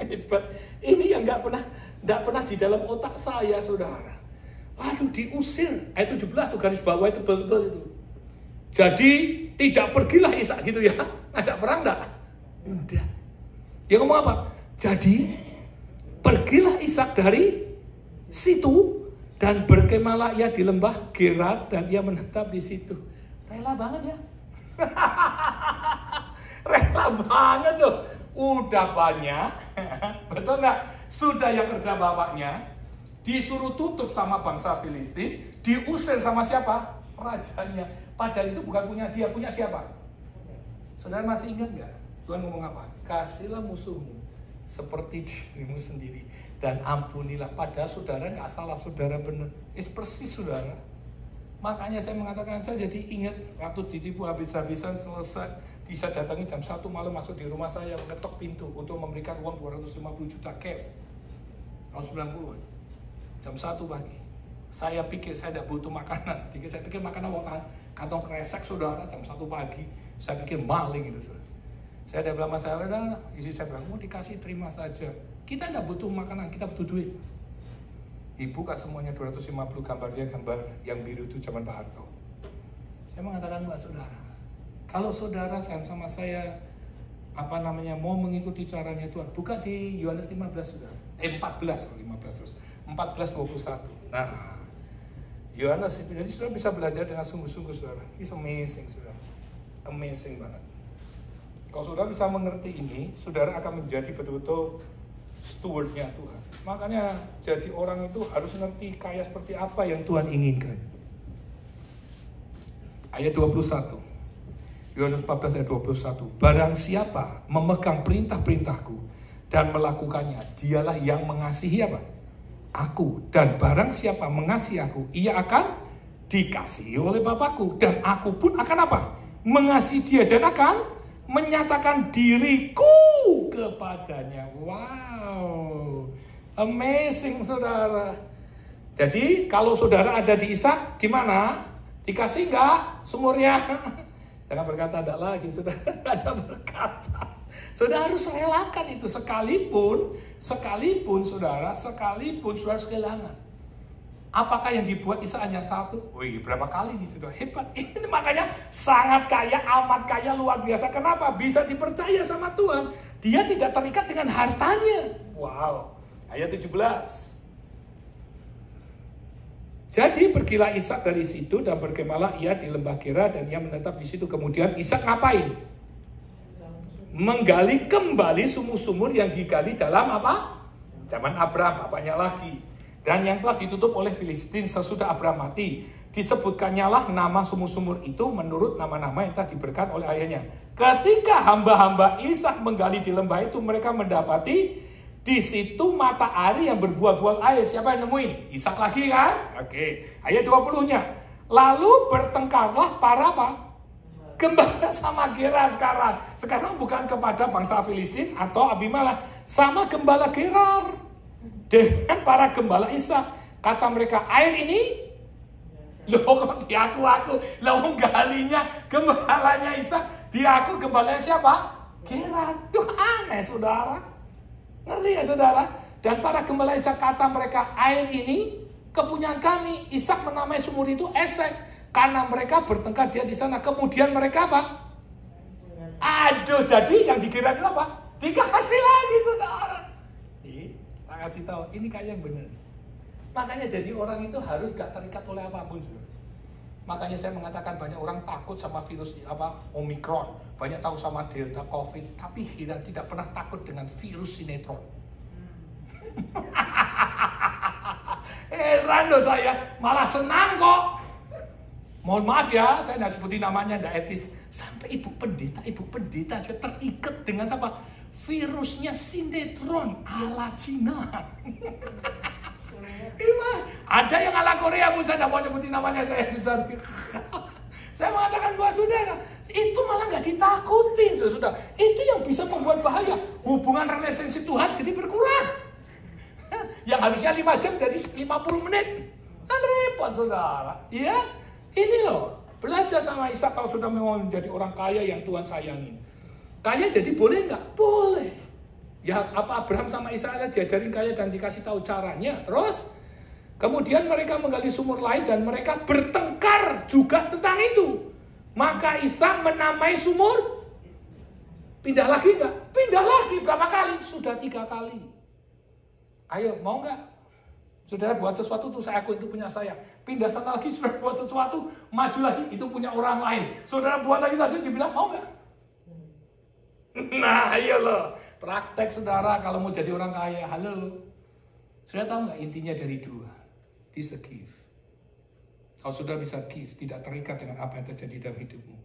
C: Hebat. Ini yang nggak pernah di dalam otak saya saudara. Waduh, diusir. Ayat 17 tuh garis bawah itu tebel-tebel itu. Jadi tidak pergilah Ishak gitu ya. Ngajak perang enggak? Enggak. Dia ngomong apa? Jadi pergilah Ishak dari situ dan berkemahlah ia di lembah Gerar dan ia menetap di situ. Rela banget ya. Rela banget loh. Udah banyak. Betul nggak? Sudah yang kerja bapaknya. Disuruh tutup sama bangsa Filistin. Diusir sama siapa? Rajanya. Padahal itu bukan punya dia. Punya siapa? Saudara masih ingat nggak? Tuhan ngomong apa? Kasihlah musuhmu seperti dirimu sendiri. Dan ampunilah. Padahal saudara nggak salah, saudara benar. Persis saudara. Makanya saya mengatakan, saya jadi ingat waktu ditipu habis-habisan selesai. Bisa datangi jam 1 malam masuk di rumah saya, mengetok pintu untuk memberikan uang 250 juta cash. Tahun 90-an. Jam 1 pagi. Saya pikir saya tidak butuh makanan. Saya pikir makanan kantong kresek saudara jam 1 pagi. Saya pikir maling itu saudara. Saya ada bilang sama saya, isi saya bilang, mau dikasih terima saja. Kita tidak butuh makanan, kita butuh duit. Ibu kasih semuanya 250 gambarnya, gambar yang biru itu zaman Pak Harto. Saya mengatakan buat saudara, kalau saudara sama saya mau mengikuti caranya Tuhan, buka di Yohanes 15 saudara. 14 21. Nah, Yohanes itu jadi saudara bisa belajar dengan sungguh-sungguh saudara. It's amazing saudara. Amazing banget. Kalau saudara bisa mengerti ini, saudara akan menjadi betul-betul stewardnya Tuhan. Makanya jadi orang itu harus ngerti kaya seperti apa yang Tuhan inginkan. Ayat 21. Yohanes 14 ayat 21. Barang siapa memegang perintah-perintahku dan melakukannya, dialah yang mengasihi apa? Aku. Dan barang siapa mengasihi aku, ia akan dikasihi oleh Bapakku. Dan aku pun akan apa? Mengasihi dia dan akan menyatakan diriku kepadanya. Wow. Amazing saudara. Jadi kalau saudara ada di Ishak, gimana? Dikasih nggak sumurnya? Jangan berkata ada lagi, saudara. Ada berkata. Saudara harus relakan itu. Sekalipun saudara harus kehilangan. Apakah yang dibuat Ishak hanya satu? Wih, berapa kali nih sudah hebat. Ini makanya sangat kaya, amat kaya, luar biasa. Kenapa? Bisa dipercaya sama Tuhan. Dia tidak terikat dengan hartanya. Wow. Ayat 17. Jadi pergilah Ishak dari situ dan berkemalah ia di lembah Gerar dan ia menetap di situ. Kemudian Ishak ngapain? Menggali kembali sumur-sumur yang digali dalam apa? Zaman Abraham, bapaknya lagi. Dan yang telah ditutup oleh Filistin sesudah Abraham mati. Disebutkannya lah nama sumur-sumur itu menurut nama-nama yang telah diberikan oleh ayahnya. Ketika hamba-hamba Ishak menggali di lembah itu, mereka mendapati di situ mata air yang berbuah-buah air. Siapa yang nemuin? Ishak lagi kan? Oke. Ayat 20-nya. Lalu bertengkarlah para apa? Gembala sama Gerar sekarang. Sekarang bukan kepada bangsa Filistin atau Abimelek. Sama gembala Gerar. Dengan para gembala Ishak. Kata mereka, air ini loh kok diaku-aku. Loh galinya gembalanya Ishak. Diaku gembalanya siapa? Gerar. Duh aneh saudara. Ngerti ya saudara? Dan para gembala Ishak kata mereka, air ini kepunyaan kami. Ishak menamai sumur itu Esek. Karena mereka bertengkar dia di sana. Kemudian mereka apa? Aduh, jadi yang dikira itu apa? Dikasih lagi saudara. Kasih tahu, ini kayak yang benar. Makanya jadi orang itu harus gak terikat oleh apapun. Makanya saya mengatakan banyak orang takut sama virus Omicron, banyak tahu sama Delta COVID, tapi tidak pernah takut dengan virus sinetron. Heran loh saya, malah senang kok. Mohon maaf ya, saya tidak sebutin namanya, tidak etis. Sampai ibu pendeta aja terikat dengan apa? Virusnya sinetron ala Cina. Ada yang ala Korea, Bu, saya tidak mau nyebutin namanya, saya bisa. Saya mengatakan bahwa saudara, itu malah nggak ditakutin, saudara. Itu yang bisa membuat bahaya. Hubungan relationship Tuhan jadi berkurang. Yang harusnya 5 jam jadi 50 menit. Kan repot, saudara. Ya, ini loh. Belajar sama Ishak kalau sudah mau menjadi orang kaya yang Tuhan sayangin. Kaya jadi boleh nggak? Boleh. Ya apa Abraham sama Ishak diajarin kaya dan dikasih tahu caranya. Terus kemudian mereka menggali sumur lain dan mereka bertengkar juga tentang itu. Maka Ishak menamai sumur. Pindah lagi nggak? Pindah lagi berapa kali? Sudah 3 kali. Ayo mau nggak? Saudara buat sesuatu tuh saya akui itu punya saya. Pindah sana lagi sudah buat sesuatu, maju lagi itu punya orang lain. Saudara buat lagi saja dibilang mau nggak? Nah iya loh, praktek saudara kalau mau jadi orang kaya. Halo, saudara tahu nggak intinya dari 2? This a gift. Kalau saudara bisa give, tidak terikat dengan apa yang terjadi dalam hidupmu,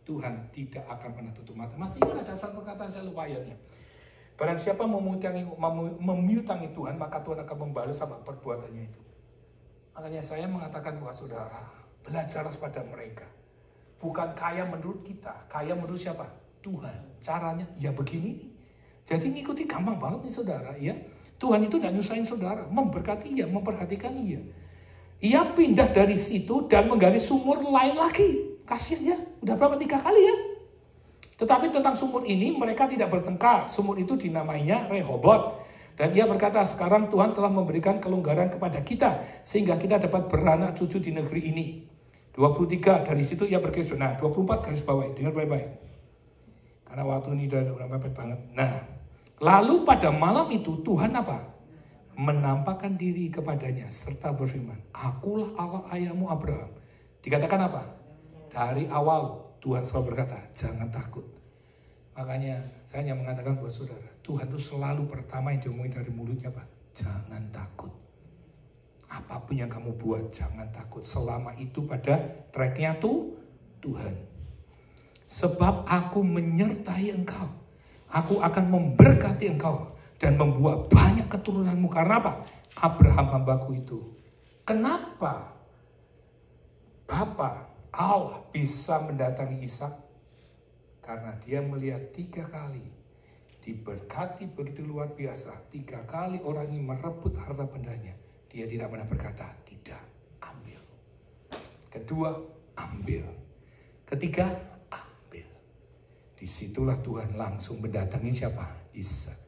C: Tuhan tidak akan pernah tutup mata. Masih ingat ada satu perkataan, saya lupa ayatnya. Barang siapa memiutangi Tuhan, maka Tuhan akan membalas apa perbuatannya itu. Makanya saya mengatakan bahwa saudara, belajarlah pada mereka. Bukan kaya menurut kita, kaya menurut siapa? Tuhan. Caranya ya begini nih. Jadi ngikuti gampang banget nih saudara ya. Tuhan itu gak nyusahin saudara, memberkati iya, memperhatikan iya. Ia pindah dari situ dan menggali sumur lain lagi. Kasihan ya, udah berapa 3 kali ya. Tetapi tentang sumur ini mereka tidak bertengkar. Sumur itu dinamainya Rehobot. Dan ia berkata, sekarang Tuhan telah memberikan kelonggaran kepada kita sehingga kita dapat beranak cucu di negeri ini. 23 dari situ ia berkisah. Nah 24 garis bawah, dengar baik-baik. Karena waktu ini udah mepet banget. Nah, lalu pada malam itu Tuhan apa? Menampakkan diri kepadanya serta berfirman, akulah Allah ayahmu Abraham. Dikatakan apa? Dari awal Tuhan selalu berkata, jangan takut. Makanya saya hanya mengatakan buat saudara, Tuhan itu selalu pertama yang diomongin dari mulutnya apa? Jangan takut. Apapun yang kamu buat, jangan takut. Selama itu pada tracknya tuh Tuhan. Sebab aku menyertai engkau. Aku akan memberkati engkau. Dan membuat banyak keturunanmu. Karena apa? Abraham hambaku itu. Kenapa Bapa Allah bisa mendatangi Ishak? Karena dia melihat 3 kali. Diberkati begitu luar biasa. 3 kali orang ini merebut harta bendanya. Dia tidak pernah berkata, tidak, ambil. Kedua, ambil. Ketiga, ambil. Disitulah Tuhan langsung mendatangi siapa? Ishak.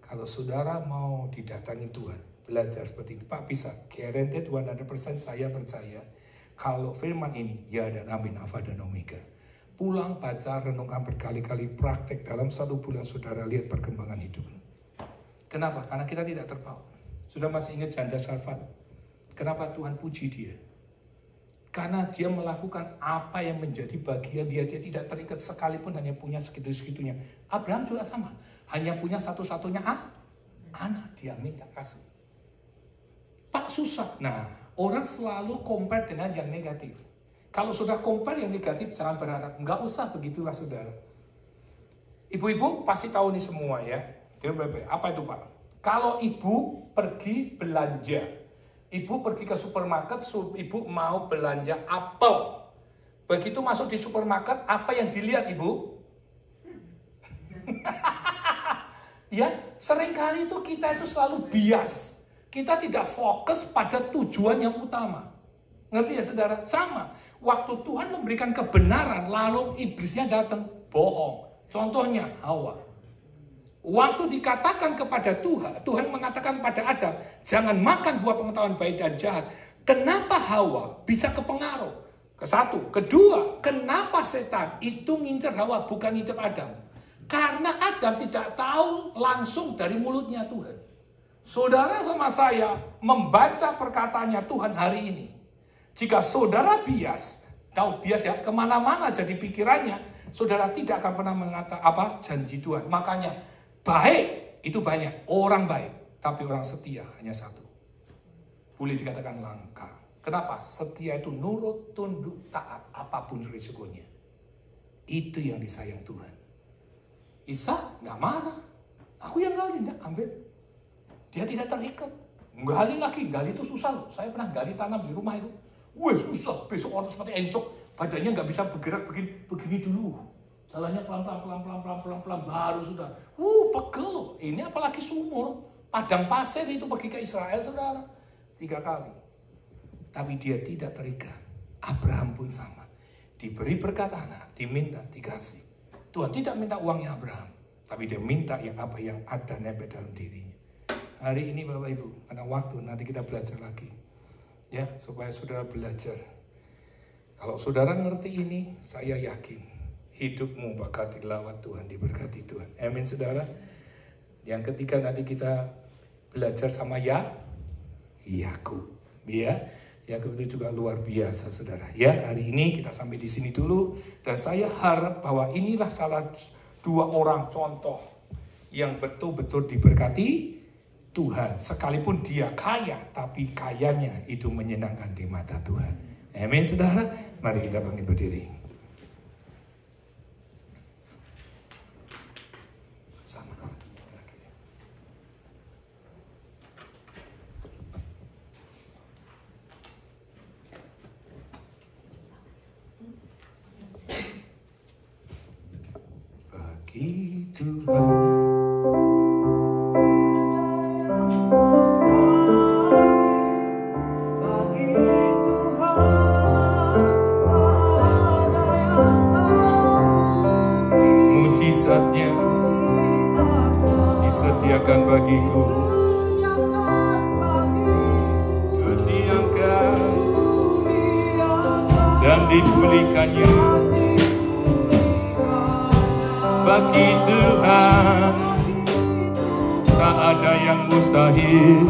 C: Kalau saudara mau didatangi Tuhan, belajar seperti ini. Pak bisa, guaranteed 100% saya percaya kalau firman ini ya dan amin, alfa dan omega. Pulang baca, renungkan berkali-kali, praktek dalam 1 bulan saudara lihat perkembangan hidupmu. Kenapa? Karena kita tidak terpaut. Sudah masih ingat janda Sarfat? Kenapa Tuhan puji dia? Karena dia melakukan apa yang menjadi bagian dia. Dia tidak terikat sekalipun hanya punya segitu-segitunya. Abraham juga sama. Hanya punya satu-satunya anak. Dia minta kasih. Pak susah. Nah, orang selalu compare dengan yang negatif. Kalau sudah compare yang negatif, jangan berharap. Nggak usah begitulah saudara. Ibu-ibu pasti tahu nih semua ya. Apa itu Pak? Kalau ibu pergi belanja. Ibu pergi ke supermarket, ibu mau belanja apel. Begitu masuk di supermarket, apa yang dilihat ibu? Ya, seringkali itu kita itu selalu bias. Kita tidak fokus pada tujuan yang utama. Ngerti ya saudara? Sama. Waktu Tuhan memberikan kebenaran, lalu iblisnya datang, bohong. Contohnya Hawa. Waktu dikatakan kepada Tuhan mengatakan pada Adam, jangan makan buah pengetahuan baik dan jahat. Kenapa Hawa bisa kepengaruh? Satu. Kedua, kenapa setan itu ngincer Hawa bukan ngincer Adam? Karena Adam tidak tahu langsung dari mulutnya Tuhan. Saudara sama saya membaca perkataannya Tuhan hari ini. Jika saudara bias, tahu bias ya, kemana-mana jadi pikirannya, saudara tidak akan pernah mengatakan janji Tuhan. Makanya baik itu banyak, orang baik, tapi orang setia hanya satu. Boleh dikatakan langka. Kenapa? Setia itu nurut, tunduk, taat, apapun risikonya. Itu yang disayang Tuhan. Ishak nggak marah. Aku yang gali, enggak ambil. Dia tidak terikat. Gali lagi, gali itu susah loh. Saya pernah gali tanam di rumah itu. Wah susah, besok orang seperti encok. Badannya nggak bisa bergerak begini dulu. Jalannya pelan-pelan, baru sudah. Pegel loh. Ini apalagi sumur. Padang pasir itu pergi ke Israel, saudara. 3 kali. Tapi dia tidak terikat. Abraham pun sama. Diberi berkat anak, diminta, dikasih. Tuhan tidak minta uangnya Abraham. Tapi dia minta yang apa yang ada nempel dalam dirinya. Hari ini Bapak Ibu, ada waktu nanti kita belajar lagi. Ya, supaya saudara belajar. Kalau saudara ngerti ini, saya yakin. Hidupmu bakal dilawat Tuhan, diberkati Tuhan. Amin saudara. Yang ketiga nanti kita belajar sama Yakub. Ya, Yakub itu juga luar biasa saudara. Ya, hari ini kita sampai di sini dulu. Dan saya harap bahwa inilah salah 2 orang contoh yang betul-betul diberkati Tuhan. Sekalipun dia kaya, tapi kayanya itu menyenangkan di mata Tuhan. Amin saudara. Mari kita bangkit berdiri. Bagi Tuhan mujizatnya disediakan bagiku, ku diangkat dan dipulihkannya. Bagi Tuhan tak ada yang mustahil.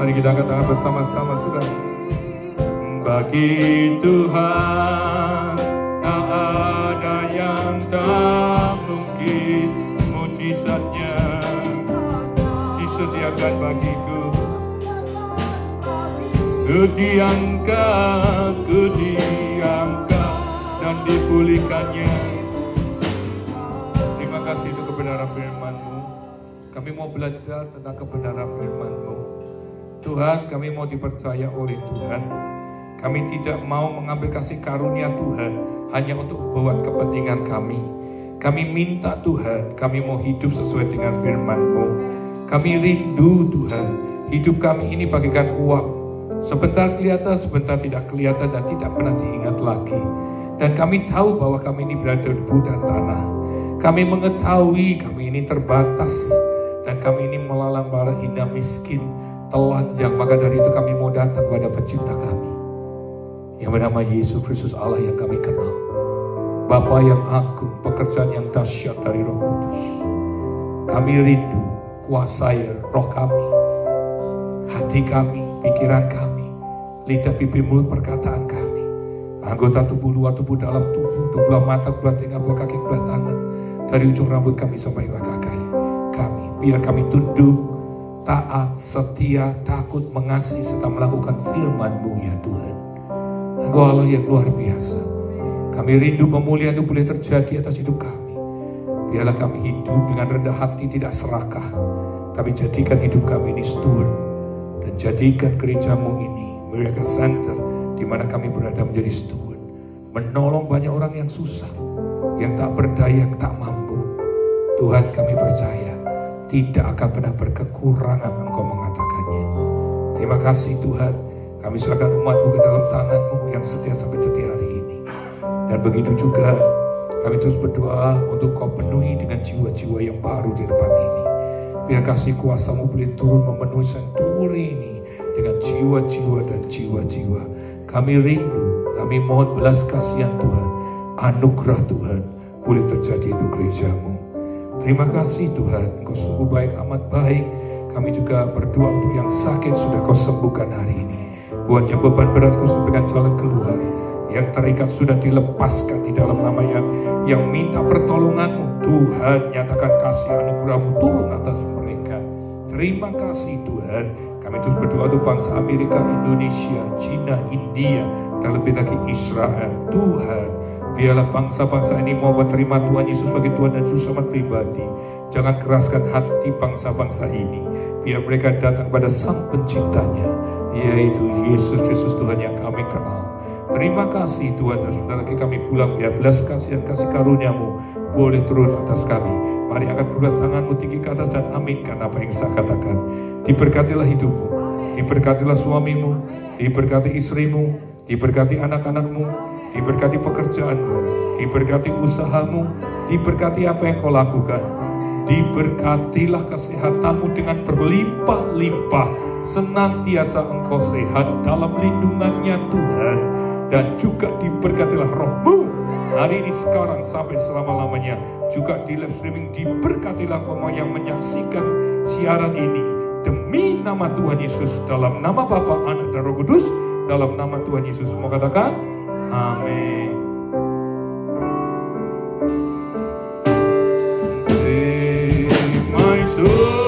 C: Mari kita angkat tangan bersama-sama saudara. Bagi Tuhan tak ada yang tak mungkin. Mujizatnya disediakan bagiku, ku diangkat dan dipulihkannya. Kasih itu kebenaran firman-Mu. Kami mau belajar tentang kebenaran firman-Mu. Tuhan, kami mau dipercaya oleh Tuhan. Kami tidak mau mengambil kasih karunia Tuhan hanya untuk buat kepentingan kami. Kami minta Tuhan, kami mau hidup sesuai dengan firman-Mu. Kami rindu Tuhan, hidup kami ini bagaikan uap. Sebentar kelihatan, sebentar tidak kelihatan dan tidak pernah diingat lagi. Dan kami tahu bahwa kami ini berada di debu dan tanah. Kami mengetahui kami ini terbatas dan
B: kami ini melalang para hina miskin, telanjang. Maka dari itu kami mau datang kepada pencipta kami, yang bernama Yesus Kristus, Allah yang kami kenal, Bapa yang agung, pekerjaan yang dahsyat dari Roh Kudus. Kami rindu kuasai roh kami, hati kami, pikiran kami, lidah, bibir, mulut, perkataan kami, anggota tubuh, luar tubuh, dalam tubuh, belah mata, belah telinga, belah kaki, belah tangan, dari ujung rambut kami sampai ke kaki kami. Biar kami tunduk, taat, setia, takut, mengasihi, serta melakukan firman-Mu ya Tuhan. Engkau Allah yang luar biasa. Kami rindu pemulihan itu boleh terjadi atas hidup kami. Biarlah kami hidup dengan rendah hati, tidak serakah. Tapi jadikan hidup kami ini steward. Dan jadikan gereja-Mu ini Miracle Center, di mana kami berada menjadi steward. Menolong banyak orang yang susah, yang tak berdaya, yang tak mampu. Tuhan, kami percaya tidak akan pernah berkekurangan Engkau mengatakannya. Terima kasih Tuhan. Kami serahkan umat-Mu ke dalam tangan-Mu yang setia sampai detik hari ini. Dan begitu juga kami terus berdoa untuk Kau penuhi dengan jiwa-jiwa yang baru di tempat ini. Biar kasih kuasa-Mu boleh turun memenuhi sanctuary ini dengan jiwa-jiwa dan jiwa-jiwa. Kami rindu, kami mohon belas kasihan Tuhan, anugerah Tuhan boleh terjadi untuk gereja-Mu. Terima kasih Tuhan, Engkau sungguh baik, amat baik. Kami juga berdoa untuk yang sakit sudah Kau sembuhkan hari ini. Buat yang beban berat Kau sampaikan jalan keluar. Yang terikat sudah dilepaskan di dalam nama yang minta pertolongan-Mu. Tuhan, nyatakan kasih anugerah-Mu turun atas mereka. Terima kasih Tuhan. Kami terus berdoa untuk bangsa Amerika, Indonesia, Cina, India, dan lebih lagi Israel. Tuhan, biarlah bangsa-bangsa ini mau menerima Tuhan Yesus sebagai Tuhan dan Juru Selamat pribadi. Jangan keraskan hati bangsa-bangsa ini. Biar mereka datang pada Sang Penciptanya, yaitu Yesus Kristus Tuhan yang kami kenal. Terima kasih Tuhan, dan sebentar lagi kami pulang. Biar belas kasihan kasih karunia-Mu boleh turun atas kami. Mari angkat kedua tangan-Mu tinggi ke atas dan aminkan apa yang saya katakan. Diberkatilah hidup-Mu, diberkatilah suami-Mu, diberkati istri-Mu, diberkati anak-anak-Mu, diberkati pekerjaan-Mu, diberkati usaha-Mu, diberkati apa yang Kau lakukan. Diberkatilah kesehatan-Mu dengan berlimpah-limpah. Senantiasa Engkau sehat dalam lindungannya Tuhan. Dan juga diberkatilah roh-Mu hari ini, sekarang, sampai selama-lamanya. Juga di live streaming diberkatilah Engkau yang menyaksikan siaran ini. Demi nama Tuhan Yesus, dalam nama Bapa, Anak, dan Roh Kudus, dalam nama Tuhan Yesus semua katakan amin. My soul.